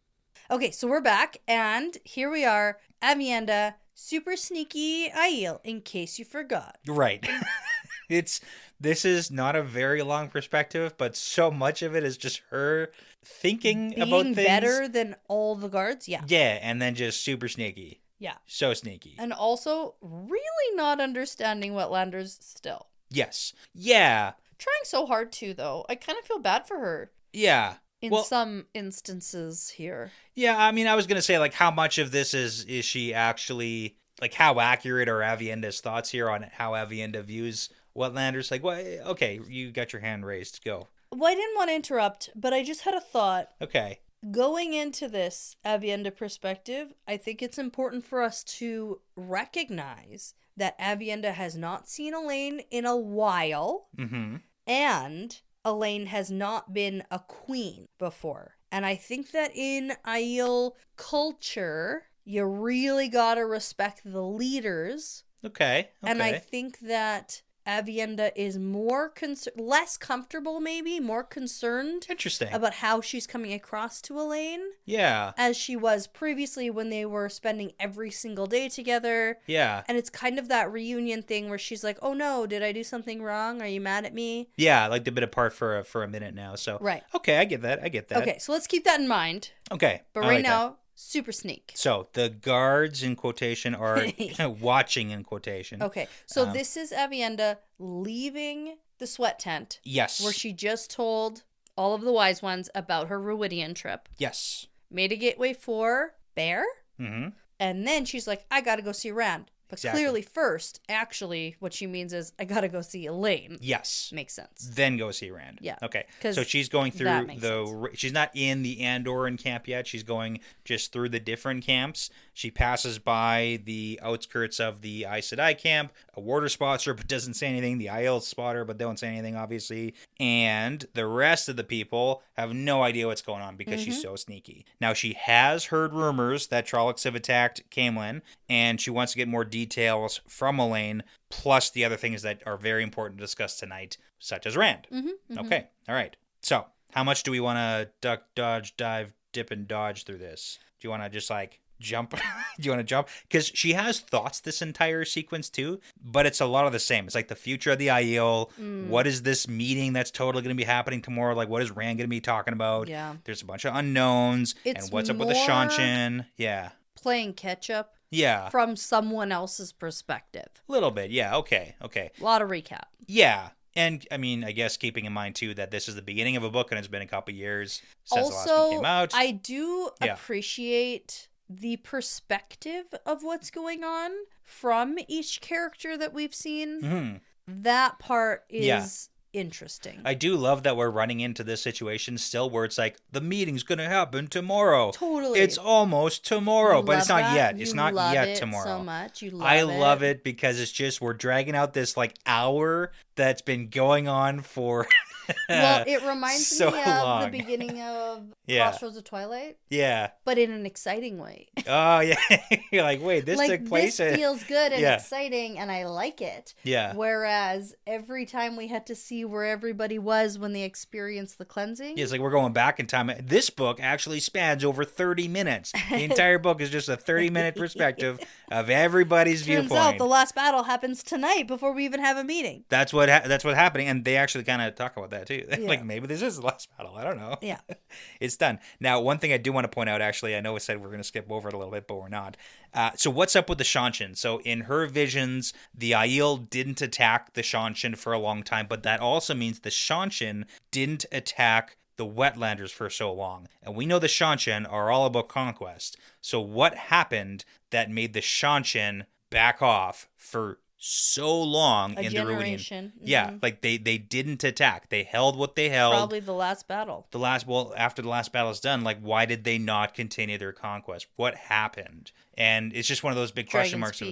Okay, so we're back, and here we are, Aviendha, super sneaky Aiel, in case you forgot. Right. This is not a very long perspective, but so much of it is just her thinking about things. Being better than all the guards, yeah. Yeah, and then just super sneaky. Yeah. So sneaky. And also really not understanding Wetlanders still. Yes. Yeah. Trying so hard to, though. I kind of feel bad for her. Yeah. In some instances here. Yeah, I mean, I was going to say, like, how much of this is she actually, like, how accurate are Aviendha's thoughts here on how Aviendha views Wetlanders? Like, well, okay, you got your hand raised. Go. Well, I didn't want to interrupt, but I just had a thought. Okay. Going into this Aviendha perspective, I think it's important for us to recognize that Aviendha has not seen Elaine in a while, and Elaine has not been a queen before. And I think that in Aiel culture, you really gotta respect the leaders. Okay. And I think that Aviendha is less comfortable, maybe, more concerned. Interesting. About how she's coming across to Elaine. Yeah. As she was previously when they were spending every single day together. Yeah. And it's kind of that reunion thing where she's like, oh no, did I do something wrong? Are you mad at me? Yeah, like they've been apart for a minute now. So right. Okay, I get that. Okay, so let's keep that in mind. Okay. But right now, super sneak. So the guards in quotation are watching in quotation. Okay, so this is Aviendha leaving the sweat tent. Yes. Where she just told all of the wise ones about her Ruidian trip. Yes. Made a gateway for Bear. Mm-hmm. And then she's like, I gotta go see Rand. But clearly first, actually, what she means is, I gotta go see Elaine. Yes. Makes sense. Then go see Rand. Yeah. Okay. So she's going through she's not in the Andoran camp yet. She's going just through the different camps. She passes by the outskirts of the Aes Sedai camp. A warder spots her but doesn't say anything. The Aiel spot her but don't say anything, obviously. And the rest of the people have no idea what's going on because she's so sneaky. Now, she has heard rumors that Trollocs have attacked Caemlyn, and she wants to get more details from Elaine, plus the other things that are very important to discuss tonight, such as Rand. Okay, all right. So, how much do we want to duck, dodge, dive, dip, and dodge through this? Do you want to just jump? Do you want to jump? Because she has thoughts this entire sequence too, but it's a lot of the same. It's like the future of the Aiel. What is this meeting that's totally going to be happening tomorrow? Like, what is Rand going to be talking about? Yeah. There's a bunch of unknowns. And what's up with the Shanshan? Yeah. Playing catch up. Yeah. From someone else's perspective. A little bit. Yeah. Okay. A lot of recap. Yeah. And, I mean, I guess keeping in mind, too, that this is the beginning of a book and it's been a couple years since the last one came out. I do appreciate the perspective of what's going on from each character that we've seen. That part is interesting. I do love that we're running into this situation still where it's like, the meeting's going to happen tomorrow. Totally. It's almost tomorrow, but it's not yet. It's not yet tomorrow. So much. I love it because it's just, we're dragging out this hour that's been going on for... Well, it reminds me of long. the beginning of Crossroads of Twilight. Yeah. But in an exciting way. Oh, yeah. You're like, wait, this took place. This feels good and exciting, and I like it. Yeah. Whereas every time we had to see where everybody was when they experienced the cleansing. Yeah, it's like we're going back in time. This book actually spans over 30 minutes. The entire book is just a 30-minute perspective of everybody's viewpoint. Turns out the last battle happens tonight before we even have a meeting. That's what's happening, and they actually kind of talk about that too. Yeah. Like, maybe this is the last battle. I don't know. Yeah. It's done. Now, one thing I do want to point out, actually, I know I said we're going to skip over it a little bit, but we're not. So what's up with the Shanshan? So in her visions, the Aiel didn't attack the Shanshan for a long time, but that also means the Shanshan didn't attack the Wetlanders for so long. And we know the Shanshan are all about conquest. So what happened that made the Shanshan back off for so long in the Rhuidean? Yeah, like they didn't attack. They held what they held. Probably the last battle. After the last battle is done, like, why did they not continue their conquest? What happened? And it's just one of those big question marks.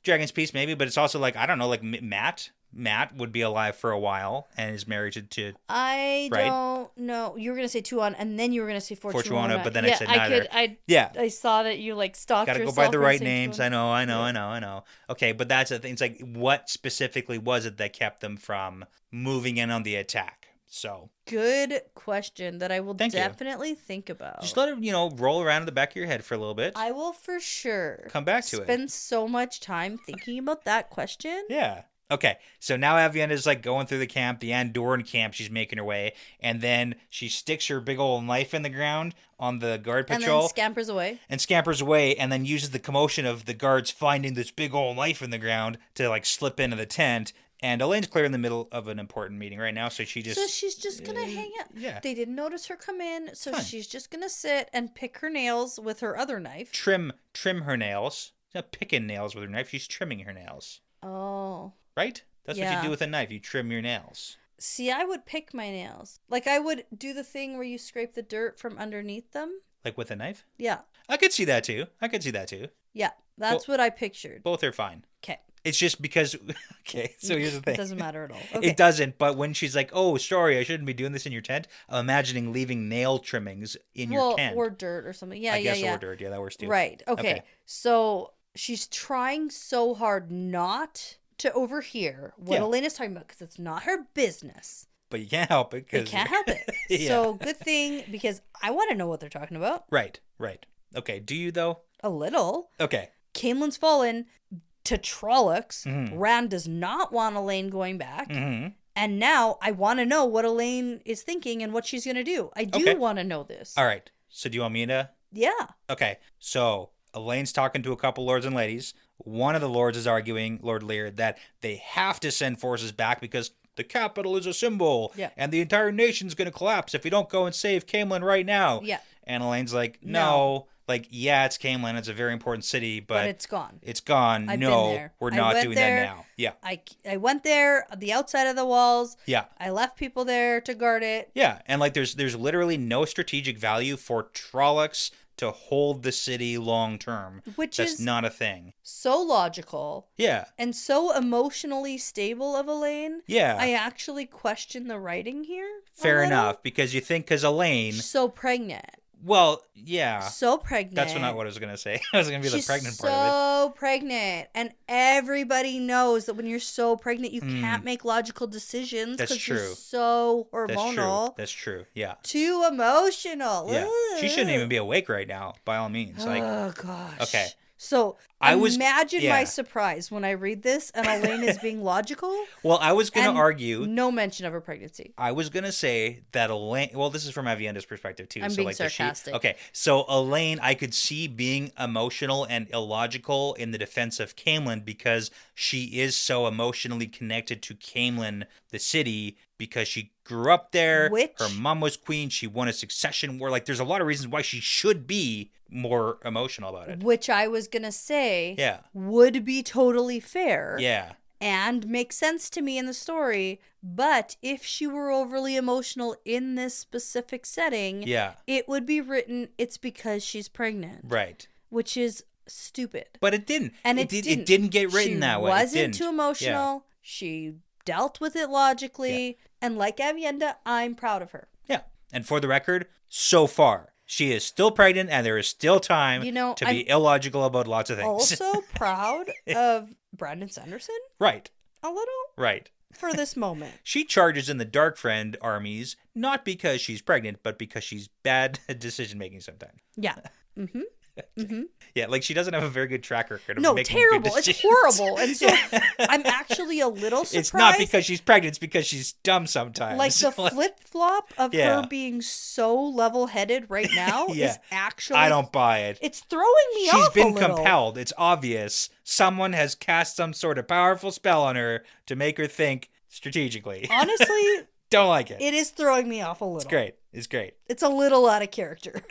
Dragon's Peace, maybe, but it's also like, I don't know, like Matt would be alive for a while and is married to I don't know. You were going to say Tuon, and then you were going to say Fortuona, but then I said neither. I saw that you stalked Gotta yourself. Gotta go by the right names. Tuon. I know. Okay, but that's the thing. It's like, what specifically was it that kept them from moving in on the attack? So good question that I will definitely think about. Just let it, roll around in the back of your head for a little bit. I will for sure come back to spend so much time thinking about that question. Yeah. Okay, so now Aviendha is going through the camp, the Andoran camp. She's making her way, and then she sticks her big old knife in the ground on the guard patrol. And then scampers away. And then uses the commotion of the guards finding this big old knife in the ground to slip into the tent. And Elaine's clear in the middle of an important meeting right now, so she's just gonna hang out. Yeah, they didn't notice her come in, so she's just gonna sit and pick her nails with her other knife. Trim her nails. She's not picking nails with her knife. She's trimming her nails. Oh. Right? That's what you do with a knife. You trim your nails. See, I would pick my nails. I would do the thing where you scrape the dirt from underneath them. Like with a knife? Yeah. I could see that too. Yeah, that's what I pictured. Both are fine. Okay. It's just because... Okay, so here's the thing. It doesn't matter at all. Okay. It doesn't, but when she's like, oh, sorry, I shouldn't be doing this in your tent, I'm imagining leaving nail trimmings in your tent. Or dirt or something. Yeah, I guess or dirt. Yeah, that works too. Right. Okay. So she's trying so hard not to overhear what Elaine is talking about because it's not her business. But you can't help it. You can't help it. Yeah. So good thing, because I want to know what they're talking about. Right. Okay, do you though? A little. Okay. Caemlyn's fallen to Trollocs. Mm-hmm. Rand does not want Elaine going back. Mm-hmm. And now I want to know what Elaine is thinking and what she's going to do. I do want to know this. All right. So do you want me to? Yeah. Okay. So Elaine's talking to a couple lords and ladies. One of the lords is arguing, Lord Lear, that they have to send forces back because the capital is a symbol. Yeah. And the entire nation's going to collapse if we don't go and save Caemlyn right now. Yeah. And Elaine's like, no. Like, yeah, it's Camelin. It's a very important city, but it's gone. It's gone. I've No, been there. we're I not went doing there. that now. Yeah. I went there, the outside of the walls. Yeah. I left people there to guard it. Yeah, and like there's literally no strategic value for Trollocs to hold the city long term. That's not a thing. So logical. Yeah. And so emotionally stable of Elaine. Yeah. I actually question the writing here. Fair enough, because you think, because Elaine... She's so pregnant. Well, yeah. So pregnant. That's not what I was going to say. I was going to be the pregnant part of it. So pregnant. And everybody knows that when you're so pregnant, you can't make logical decisions. That's true. You're so hormonal. That's true. Yeah. Too emotional. Yeah. Ugh. She shouldn't even be awake right now, by all means. Like, oh, gosh. Okay. So imagine my surprise when I read this and Elaine is being logical. Well, I was going to argue. No mention of her pregnancy. I was going to say that Elaine. Well, this is from Avienda's perspective, too. I'm being sarcastic. Okay. So Elaine, I could see being emotional and illogical in the defense of Camelin because she is so emotionally connected to Camelin, the city, because she grew up there. Her mom was queen. She won a succession war. Like, there's a lot of reasons why she should be more emotional about it. Which I was going to say would be totally fair. Yeah. And make sense to me in the story. But if she were overly emotional in this specific setting, it would be written, it's because she's pregnant. Right. Which is stupid. But it didn't. And it didn't get written that way. She wasn't too emotional. Yeah. She dealt with it logically. Yeah. And like Avienda, I'm proud of her. Yeah. And for the record, so far, she is still pregnant and there is still time to be illogical about lots of things. Also proud of Brandon Sanderson. Right. A little. Right. For this moment. She charges in the Dark Friend armies, not because she's pregnant, but because she's bad at decision-making sometimes. Yeah. Mm-hmm. Mm-hmm. Yeah, like she doesn't have a very good track record of making terrible. good decisions. It's horrible. And so I'm actually a little surprised. It's not because she's pregnant, it's because she's dumb sometimes. Like the flip-flop of her being so level-headed right now is actually... I don't buy it. It's throwing me off a little. She's been compelled. It's obvious. Someone has cast some sort of powerful spell on her to make her think strategically. Honestly... Don't like it. It is throwing me off a little. It's great. It's great. It's a little out of character.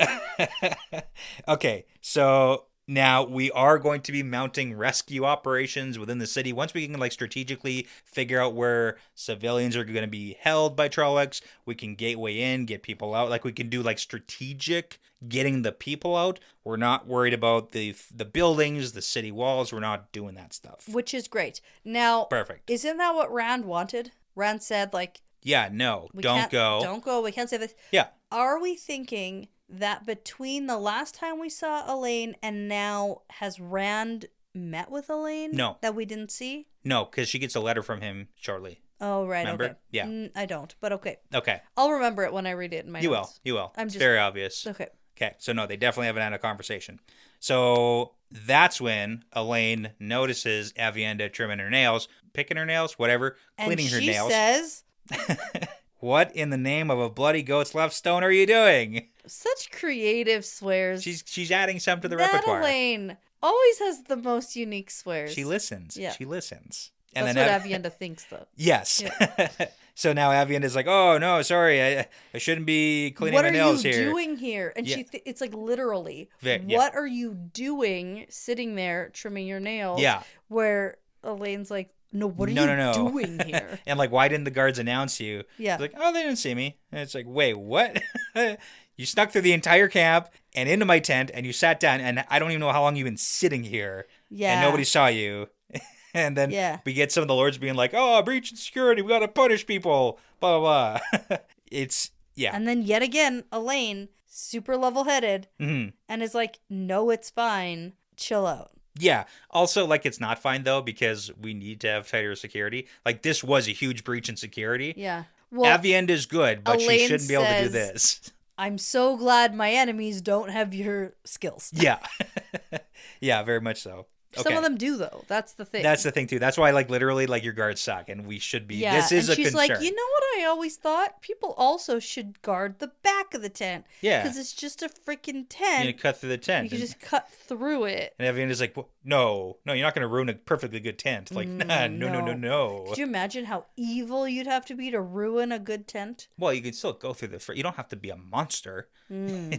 Okay, so now we are going to be mounting rescue operations within the city. Once we can strategically figure out where civilians are going to be held by Trollocs, we can gateway in, get people out. Like we can do strategic getting the people out. We're not worried about the buildings, the city walls. We're not doing that stuff. Which is great. Now, perfect. Isn't that what Rand wanted? Rand said yeah, no, don't go. Don't go. We can't say this. Yeah. Are we thinking that between the last time we saw Elaine and now, has Rand met with Elaine? No. That we didn't see? No, because she gets a letter from him shortly. Oh, right. Remember? Okay. Yeah. I don't, but okay. Okay. I'll remember it when I read it in my notes. You will. It's very obvious. Okay. Okay. So, no, they definitely haven't had a conversation. So, that's when Elaine notices Avienda trimming her nails, picking her nails, whatever, cleaning her nails. And she says... What in the name of a bloody goat's left stone are you doing? Such creative swears. She's adding some to the repertoire. Elaine always has the most unique swears. She listens. Yeah. She listens. And that's what Avienda thinks, though. Yes. Yeah. So now Avienda's like, oh, no, sorry. I shouldn't be cleaning my nails here. What are you doing here? And it's literally, what are you doing sitting there trimming your nails? Yeah. Where Elaine's like, no, what are you doing here? And why didn't the guards announce you? Yeah. Like, oh, they didn't see me. And it's like, wait, what? You snuck through the entire camp and into my tent and you sat down and I don't even know how long you've been sitting here. Yeah. And nobody saw you. And then we get some of the lords being like, oh, breach in security. We got to punish people. Blah, blah, blah. And then yet again, Elaine, super level-headed, and is like, no, it's fine. Chill out. Yeah. Also, it's not fine, though, because we need to have tighter security. This was a huge breach in security. Yeah. Well, Avienda is good, but Elaine she shouldn't be able to do this. I'm so glad my enemies don't have your skills. Yeah. Yeah, very much so. Some of them do, though. That's the thing. That's the thing, too. That's why, like, literally, like, your guards suck, and we should be... Yeah, this is and a she's concern. like, you know what I always thought? People also should guard the back of the tent. Yeah. Because it's just a freaking tent. You cut through the tent. You can just cut through it. And Evan's like, no, you're not going to ruin a perfectly good tent. Like, no. Could you imagine how evil you'd have to be to ruin a good tent? Well, you can still go through the... You don't have to be a monster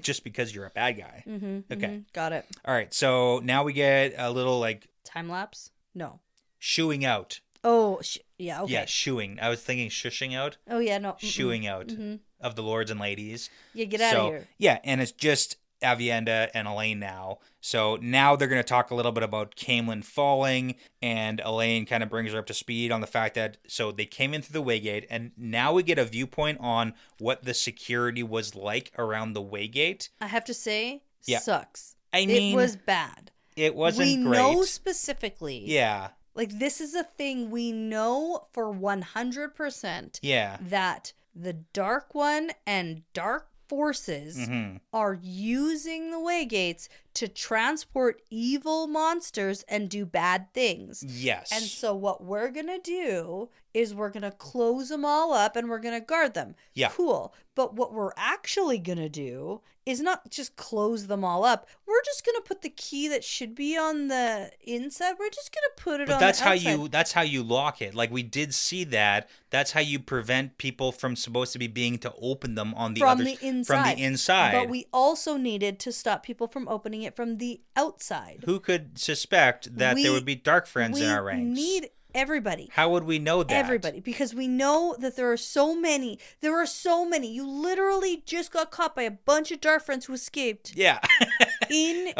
just because you're a bad guy. Okay. Got it. All right, so now we get a little, like... Time lapse? No. Shooing out. Oh, yeah, okay. Yeah, shooing. I was thinking shushing out. Oh, yeah, no. Shooing out of the lords and ladies. Yeah, get out of here. Yeah, and it's just Aviendha and Elaine now. So now they're going to talk a little bit about Caemlyn falling, and Elaine kind of brings her up to speed on the fact that, so they came in through the Waygate, and now we get a viewpoint on what the security was like around the Waygate. I have to say, sucks. I mean... It was bad. It wasn't great. We know specifically. Yeah. Like, this is a thing we know for 100%. Yeah. That the Dark One and Dark Forces are using the Waygates to transport evil monsters and do bad things. Yes. And so what we're going to do is we're going to close them all up and we're going to guard them. Yeah. Cool. But what we're actually going to do is not just close them all up. We're just going to put the key that should be on the inside. We're just going to put it on the outside. That's how you lock it. Like, we did see that. That's how you prevent people from supposed to be being to open them on the from the inside. But we also needed to stop people from opening it from the outside. Who could suspect that there would be dark friends in our ranks? We need everybody. How would we know that? Everybody. Because we know that there are so many. There are so many. You literally just got caught by a bunch of dark friends who escaped. Yeah. in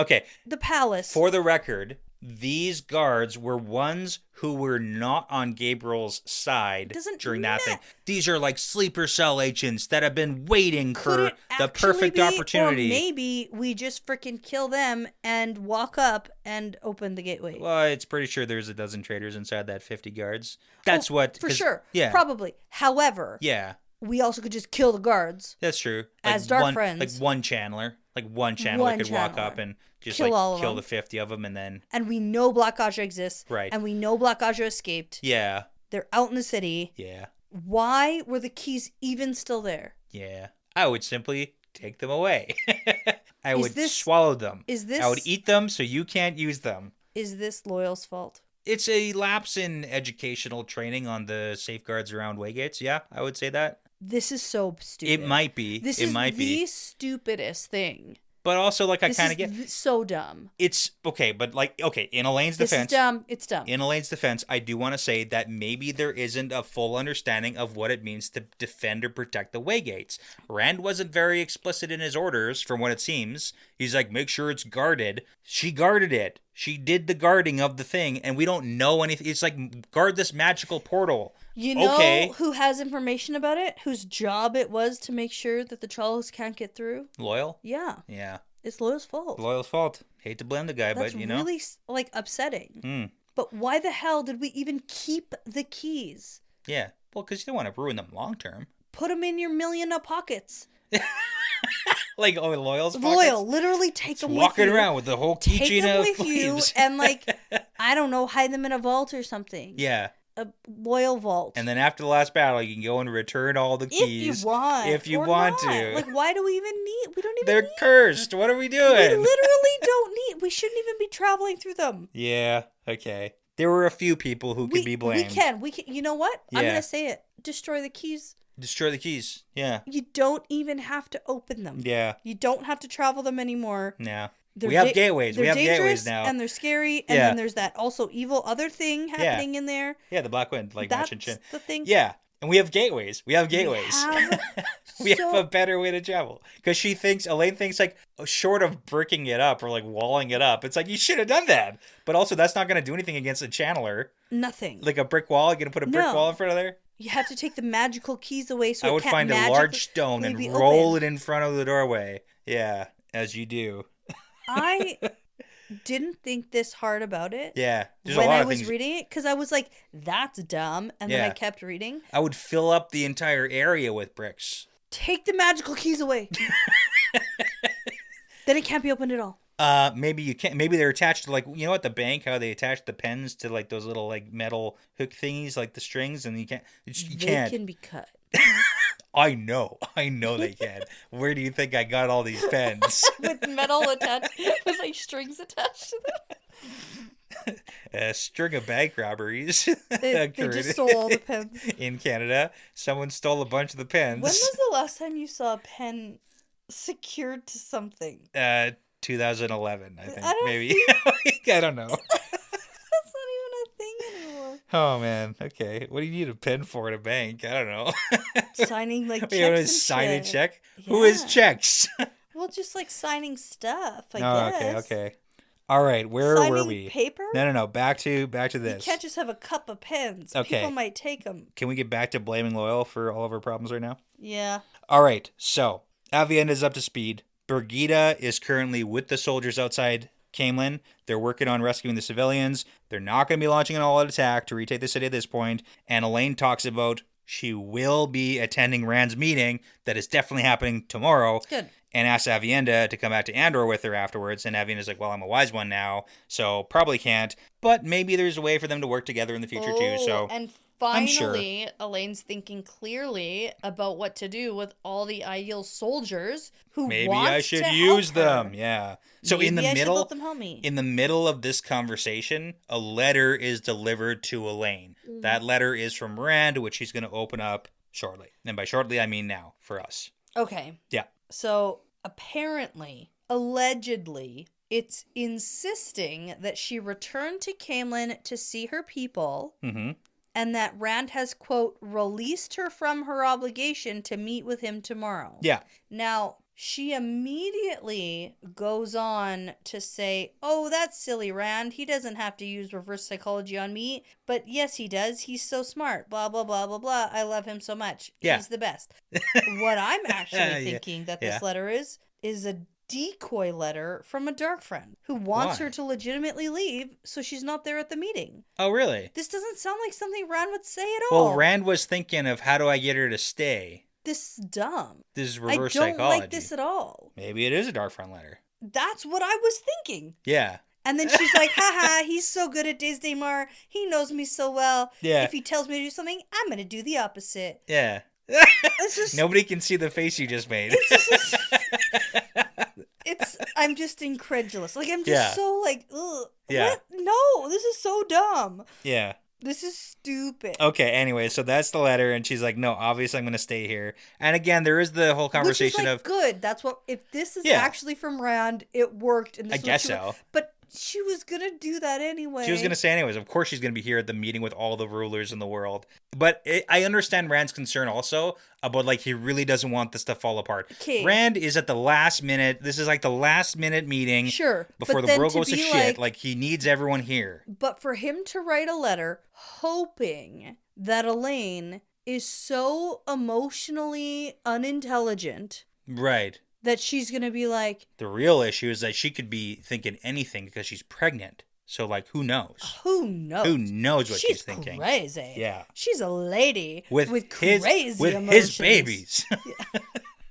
the palace. For the record, these guards were ones who were not on Gabriel's side during that thing. These are like sleeper cell agents that have been waiting for the perfect opportunity. Or maybe we just freaking kill them and walk up and open the gateway. Well, it's pretty sure there's a dozen traitors inside that 50 guards. That's what... For sure. Yeah. Probably. However... Yeah. We also could just kill the guards. That's true. As dark friends. Like one channeler. Like one channeler could walk up and just kill the 50 of them and then... And we know Black Ajah exists. Right. And we know Black Ajah escaped. Yeah. They're out in the city. Yeah. Why were the keys even still there? Yeah. I would simply take them away. I would swallow them. I would eat them so you can't use them. Is this Loyal's fault? It's a lapse in educational training on the safeguards around Waygates. Yeah, I would say that. This is so stupid. It might be. This is the stupidest thing. But also, like, I kind of get... so dumb. It's... Okay, but, like, okay, in Elaine's defense... This is dumb. It's dumb. In Elaine's defense, I do want to say that maybe there isn't a full understanding of what it means to defend or protect the Waygates. Rand wasn't very explicit in his orders, from what it seems. He's like, make sure it's guarded. She guarded it. She did the guarding of the thing, and we don't know anything. It's like, guard this magical portal. You know who has information about it? Whose job it was to make sure that the trolls can't get through? Loyal? Yeah. Yeah. It's Loyal's fault. Loyal's fault. Hate to blame the guy, but you know. That's really, like, upsetting. Mm. But why the hell did we even keep the keys? Yeah. Well, because you don't want to ruin them long term. Put them in your million pockets. Like, Loyal's pockets? Loyal, literally take them with you. Walking around with the whole keychain of with you and, like, I don't know, hide them in a vault or something. Yeah. A Loyal vault. And then after the last battle, you can go and return all the keys. If you want to. Like, why do we even need... We don't even They're need cursed. What are we doing? We literally don't need... We shouldn't even be traveling through them. Yeah, okay. There were a few people who could be blamed. We can. You know what? Yeah. I'm going to say it. Destroy the keys. Destroy the keys. Yeah. You don't even have to open them. Yeah. You don't have to travel them anymore. Yeah. We have gateways. We have gateways now. And they're scary. And then there's that also evil other thing happening in there. Yeah, the Black Wind, like That's Chin. the thing. Yeah. And we have gateways. We have we have a better way to travel. Because Elaine thinks, like, short of bricking it up or, like, walling it up, it's like, you should have done that. But also, that's not going to do anything against a channeler. Nothing. Like a brick wall? You're going to put a brick wall in front of there? You have to take the magical keys away so I would find a large stone and roll it in front of the doorway. Yeah, as you do. I didn't think this hard about it. Yeah. When I was reading it, because I was like, that's dumb. And then I kept reading. I would fill up the entire area with bricks. Take the magical keys away. Then it can't be opened at all. Maybe you can't. Maybe they're attached to, like, you know, at the bank, how they attach the pens to, like, those little, like, metal hook thingies, like the strings, and you can't. They can be cut. I know they can. Where do you think I got all these pens? With metal attached, with like strings attached to them. A string of bank robberies. They just stole all the pens. In Canada, someone stole a bunch of the pens. When was the last time you saw a pen secured to something? 2011, I think. Maybe. Think... I don't know. That's not even a thing anymore. Oh, man. Okay. What do you need a pen for at a bank? I don't know. Signing, like, checks. You want to sign a check? Yeah. Who is checks? Well, just, like, signing stuff, I guess. Okay. All right, where were we? Paper? No. Back to this. You can't just have a cup of pens. Okay. People might take them. Can we get back to blaming Loyal for all of our problems right now? Yeah. All right, so Avienda is up to speed. Brigida is currently with the soldiers outside Camelin. They're working on rescuing the civilians. They're not going to be launching an all-out attack to retake the city at this point. And Elaine talks about she will be attending Rand's meeting that is definitely happening tomorrow. Good. And asks Avienda to come back to Andor with her afterwards. And Avienda's like, well, I'm a wise one now, so probably can't. But maybe there's a way for them to work together in the future too. So and finally, Elaine's thinking clearly about what to do with all the ideal soldiers who maybe want I should to use help them. her. Yeah. So maybe in the I middle, should let them help me. In the middle of this conversation, a letter is delivered to Elaine. That letter is from Rand, which she's going to open up shortly. And by shortly, I mean now for us. Okay. Yeah. So apparently, allegedly, it's insisting that she return to Camelin to see her people, and that Rand has, quote, released her from her obligation to meet with him tomorrow. Yeah. Now, she immediately goes on to say, oh, that's silly, Rand. He doesn't have to use reverse psychology on me. But yes, he does. He's so smart. Blah, blah, blah, blah, blah. I love him so much. Yeah. He's the best. What I'm actually thinking that this letter is a decoy letter from a dark friend who wants her to legitimately leave so she's not there at the meeting. Oh, really? This doesn't sound like something Rand would say at all. Well, Rand was thinking of how do I get her to stay? This is dumb. This is reverse psychology. I don't like this at all. Maybe it is a dark friend letter. That's what I was thinking. Yeah. And then she's like, haha, he's so good at Days Daymar. He knows me so well. Yeah. If he tells me to do something, I'm going to do the opposite. Yeah. Just, nobody can see the face you just made. I'm just incredulous. Like, I'm just so like, ugh. Yeah. What? No, this is so dumb. Yeah. This is stupid. Okay, anyway, so that's the letter, and she's like, no, obviously I'm going to stay here. And again, there is the whole conversation Which is, like, good. That's what, if this is actually from Rand, it worked. And this I guess so. But she was going to do that anyway. She was going to say anyways. Of course she's going to be here at the meeting with all the rulers in the world. But I understand Rand's concern also about, like, he really doesn't want this to fall apart. Okay. Rand is at the last minute. This is like the last minute meeting. Sure. Before the world goes to shit. Like, he needs everyone here. But for him to write a letter hoping that Elaine is so emotionally unintelligent. Right. That she's going to be like... The real issue is that she could be thinking anything because she's pregnant. So, like, who knows? Who knows? Who knows what she's thinking? She's crazy. Yeah. She's a lady with his, crazy with emotions. his babies.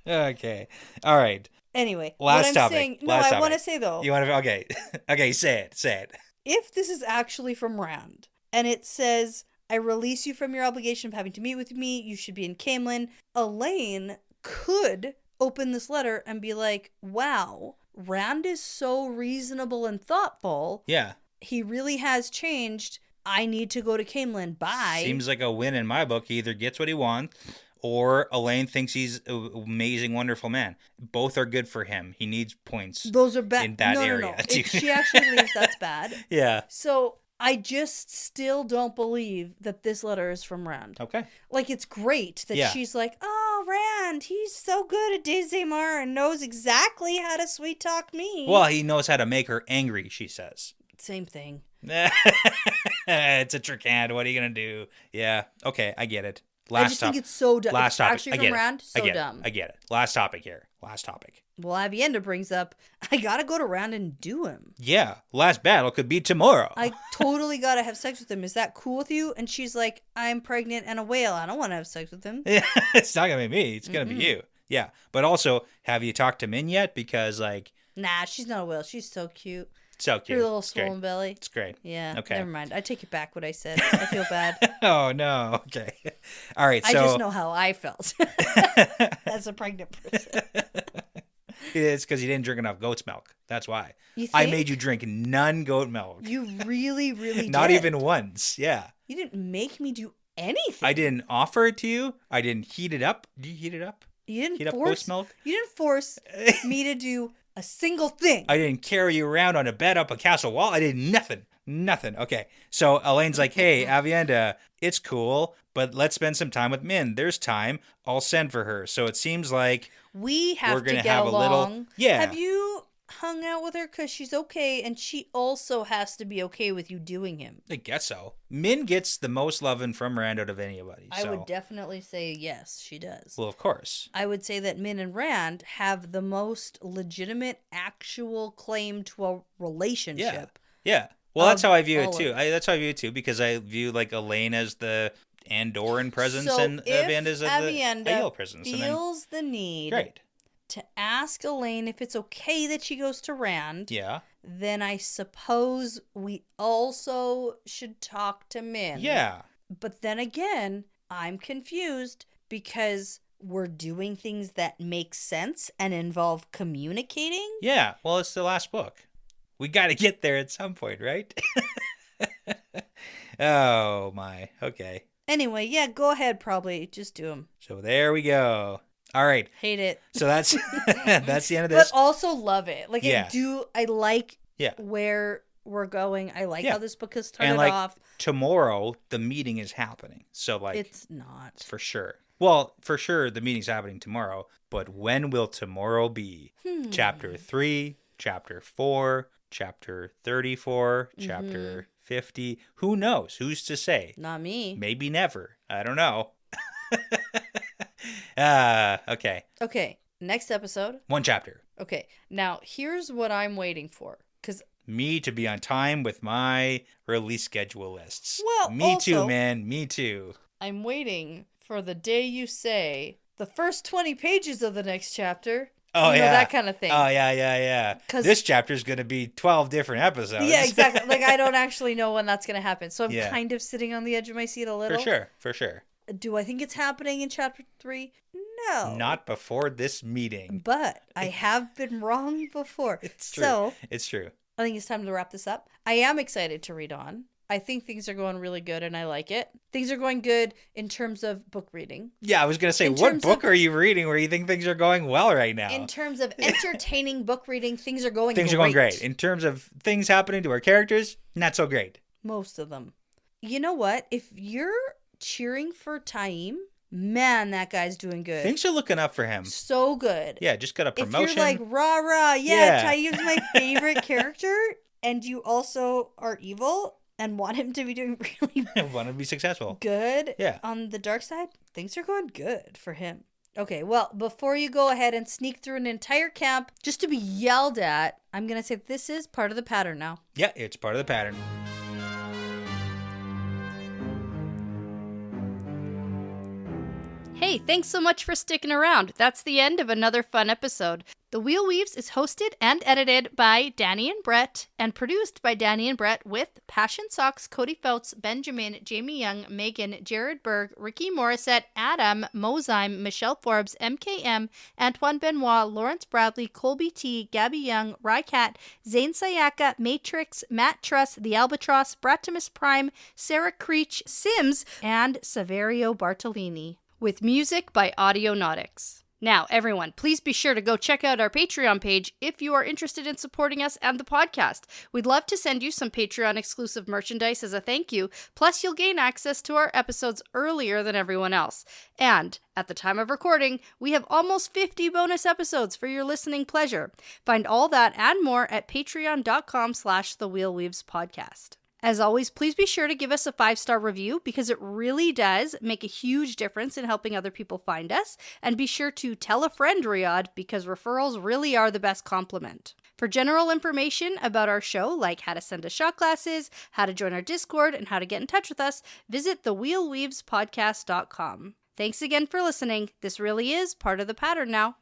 Okay. All right. Anyway. Last topic. Saying, I want to say, though. You want to... Okay. Okay, say it. If this is actually from Rand, and it says, I release you from your obligation of having to meet with me, you should be in Camelin, Elaine could... open this letter and be like, wow, Rand is so reasonable and thoughtful. Yeah. He really has changed. I need to go to Camelin. Bye. Seems like a win in my book. He either gets what he wants or Elaine thinks he's an amazing, wonderful man. Both are good for him. He needs points. Those are bad. In that area. No. If she actually leaves, that's bad. Yeah. So I just still don't believe that this letter is from Rand. Okay. Like, it's great that she's like, oh, Rand, he's so good at Days Daymar and knows exactly how to sweet talk me. Well, he knows how to make her angry, she says. Same thing. It's a trick hand. What are you going to do? Yeah. Okay, I get it. I just think it's so dumb. Last topic. Actually from Rand, so dumb. I get it. Last topic here. Well, Avienda brings up, I gotta go to Rand and do him. Yeah, last battle could be tomorrow. I totally gotta have sex with him. Is that cool with you? And she's like, I'm pregnant and a whale. I don't want to have sex with him. Yeah, it's not gonna be me. It's gonna be you. Yeah, but also, have you talked to Min yet? Because, like, Nah, she's not a whale. She's so cute. So cute. Her little It's great. swollen belly. It's great. Yeah. Okay. Never mind. I take it back what I said. I feel bad. Oh, no. Okay. All right. So I just know how I felt as a pregnant person. It's because you didn't drink enough goat's milk. That's why. You think? I made you drink none goat milk. You really, really Not did. even once. Yeah. You didn't make me do anything. I didn't offer it to you. I didn't heat it up. Do you heat it up? You didn't Heat up force goat's milk? You didn't force me to do a single thing. I didn't carry you around on a bed up a castle wall. I did nothing. Nothing. Okay. So Elaine's like, hey, Avienda, it's cool, but let's spend some time with Min. There's time. I'll send for her. So it seems like we have we're to gonna get have along. a little. Yeah. Have you hung out with her? Because she's okay, and she also has to be okay with you doing him. I guess so. Min gets the most loving from Rand out of anybody. I so. would definitely say yes, she does. Well, of course. I would say that Min and Rand have the most legitimate, actual claim to a relationship. Yeah. Well, that's how I view it all too. of That's how I view it too, because I view like Elaine as the Andoran presence So and Avienda's as the Avienda Aiel presence. feels the need Great. to ask Elaine if it's okay that she goes to Rand, Yeah. then I suppose we also should talk to Min. Yeah. But then again, I'm confused because we're doing things that make sense and involve communicating. Yeah. Well, it's the last book. We got to get there at some point, right? Oh, my. Okay. Anyway, yeah, go ahead, probably. Just do them. So there we go. All right. Hate it. So that's that's the end of this. But also love it. Like, Yeah. I like Yeah. where we're going. I like Yeah. how this book has started And like off. tomorrow, the meeting is happening. So like It's not. for sure. Well, for sure, the meeting's happening tomorrow. But when will tomorrow be? Chapter 3, Chapter 4, Chapter 34, Chapter 50. Who knows? Who's to say? Not me. Maybe never. I don't know. Okay. Okay, next episode. One chapter. Okay, now here's what I'm waiting for. Because Me to be on time with my release schedule lists. Well, me also- too, man. Me too. I'm waiting for the day you say the first 20 pages of the next chapter. Oh, You know, yeah. that kind of thing. Oh, yeah. 'Cause- This chapter's going to be 12 different episodes. Yeah, exactly. Like, I don't actually know when that's going to happen. So I'm Yeah. kind of sitting on the edge of my seat a little. For sure. Do I think it's happening in chapter 3? No. Not before this meeting. But I have been wrong before. It's true. So It's true. I think it's time to wrap this up. I am excited to read on. I think things are going really good and I like it. Things are going good in terms of book reading. Yeah, I was going to say, In what terms book of- are you reading where you think things are going well right now? In terms of entertaining book reading, things are going Things are going great. In terms of things happening to our characters, not so great. Most of them. You know what? If you're cheering for Taim, man, that guy's doing good. Things are looking up for him. So good. Yeah, just got a promotion. If you're like, rah, Yeah. Taim's my favorite character, and you also are evil and want him to be doing really Want to be successful. good Yeah. on the dark side, things are going good for him. Okay, well, before you go ahead and sneak through an entire camp just to be yelled at, I'm going to say this is part of the pattern now. Yeah, it's part of the pattern. Hey, thanks so much for sticking around. That's the end of another fun episode. The Wheel Weaves is hosted and edited by Dani and Brett and produced by Dani and Brett with Passion Socks, Cody Feltz, Benjamin, Jamie Young, Megan, Jared Berg, Ricky Morissette, Adam, Mozyme, Michelle Forbes, MKM, Antoine Benoit, Lawrence Bradley, Colby T, Gabby Young, Rycat, Zane Sayaka, Matrix, Matt Truss, The Albatross, Bratimus Prime, Sarah Creech, Sims, and Saverio Bartolini. With music by Audionautics. Now, everyone, please be sure to go check out our Patreon page if you are interested in supporting us and the podcast. We'd love to send you some Patreon-exclusive merchandise as a thank you, plus you'll gain access to our episodes earlier than everyone else. And, at the time of recording, we have almost 50 bonus episodes for your listening pleasure. Find all that and more at patreon.com/thewheelweavespodcast. As always, please be sure to give us a 5-star review because it really does make a huge difference in helping other people find us. And be sure to tell a friend, Riyadh, because referrals really are the best compliment. For general information about our show, like how to send us shot glasses, how to join our Discord, and how to get in touch with us, visit thewheelweavespodcast.com. Thanks again for listening. This really is part of the pattern now.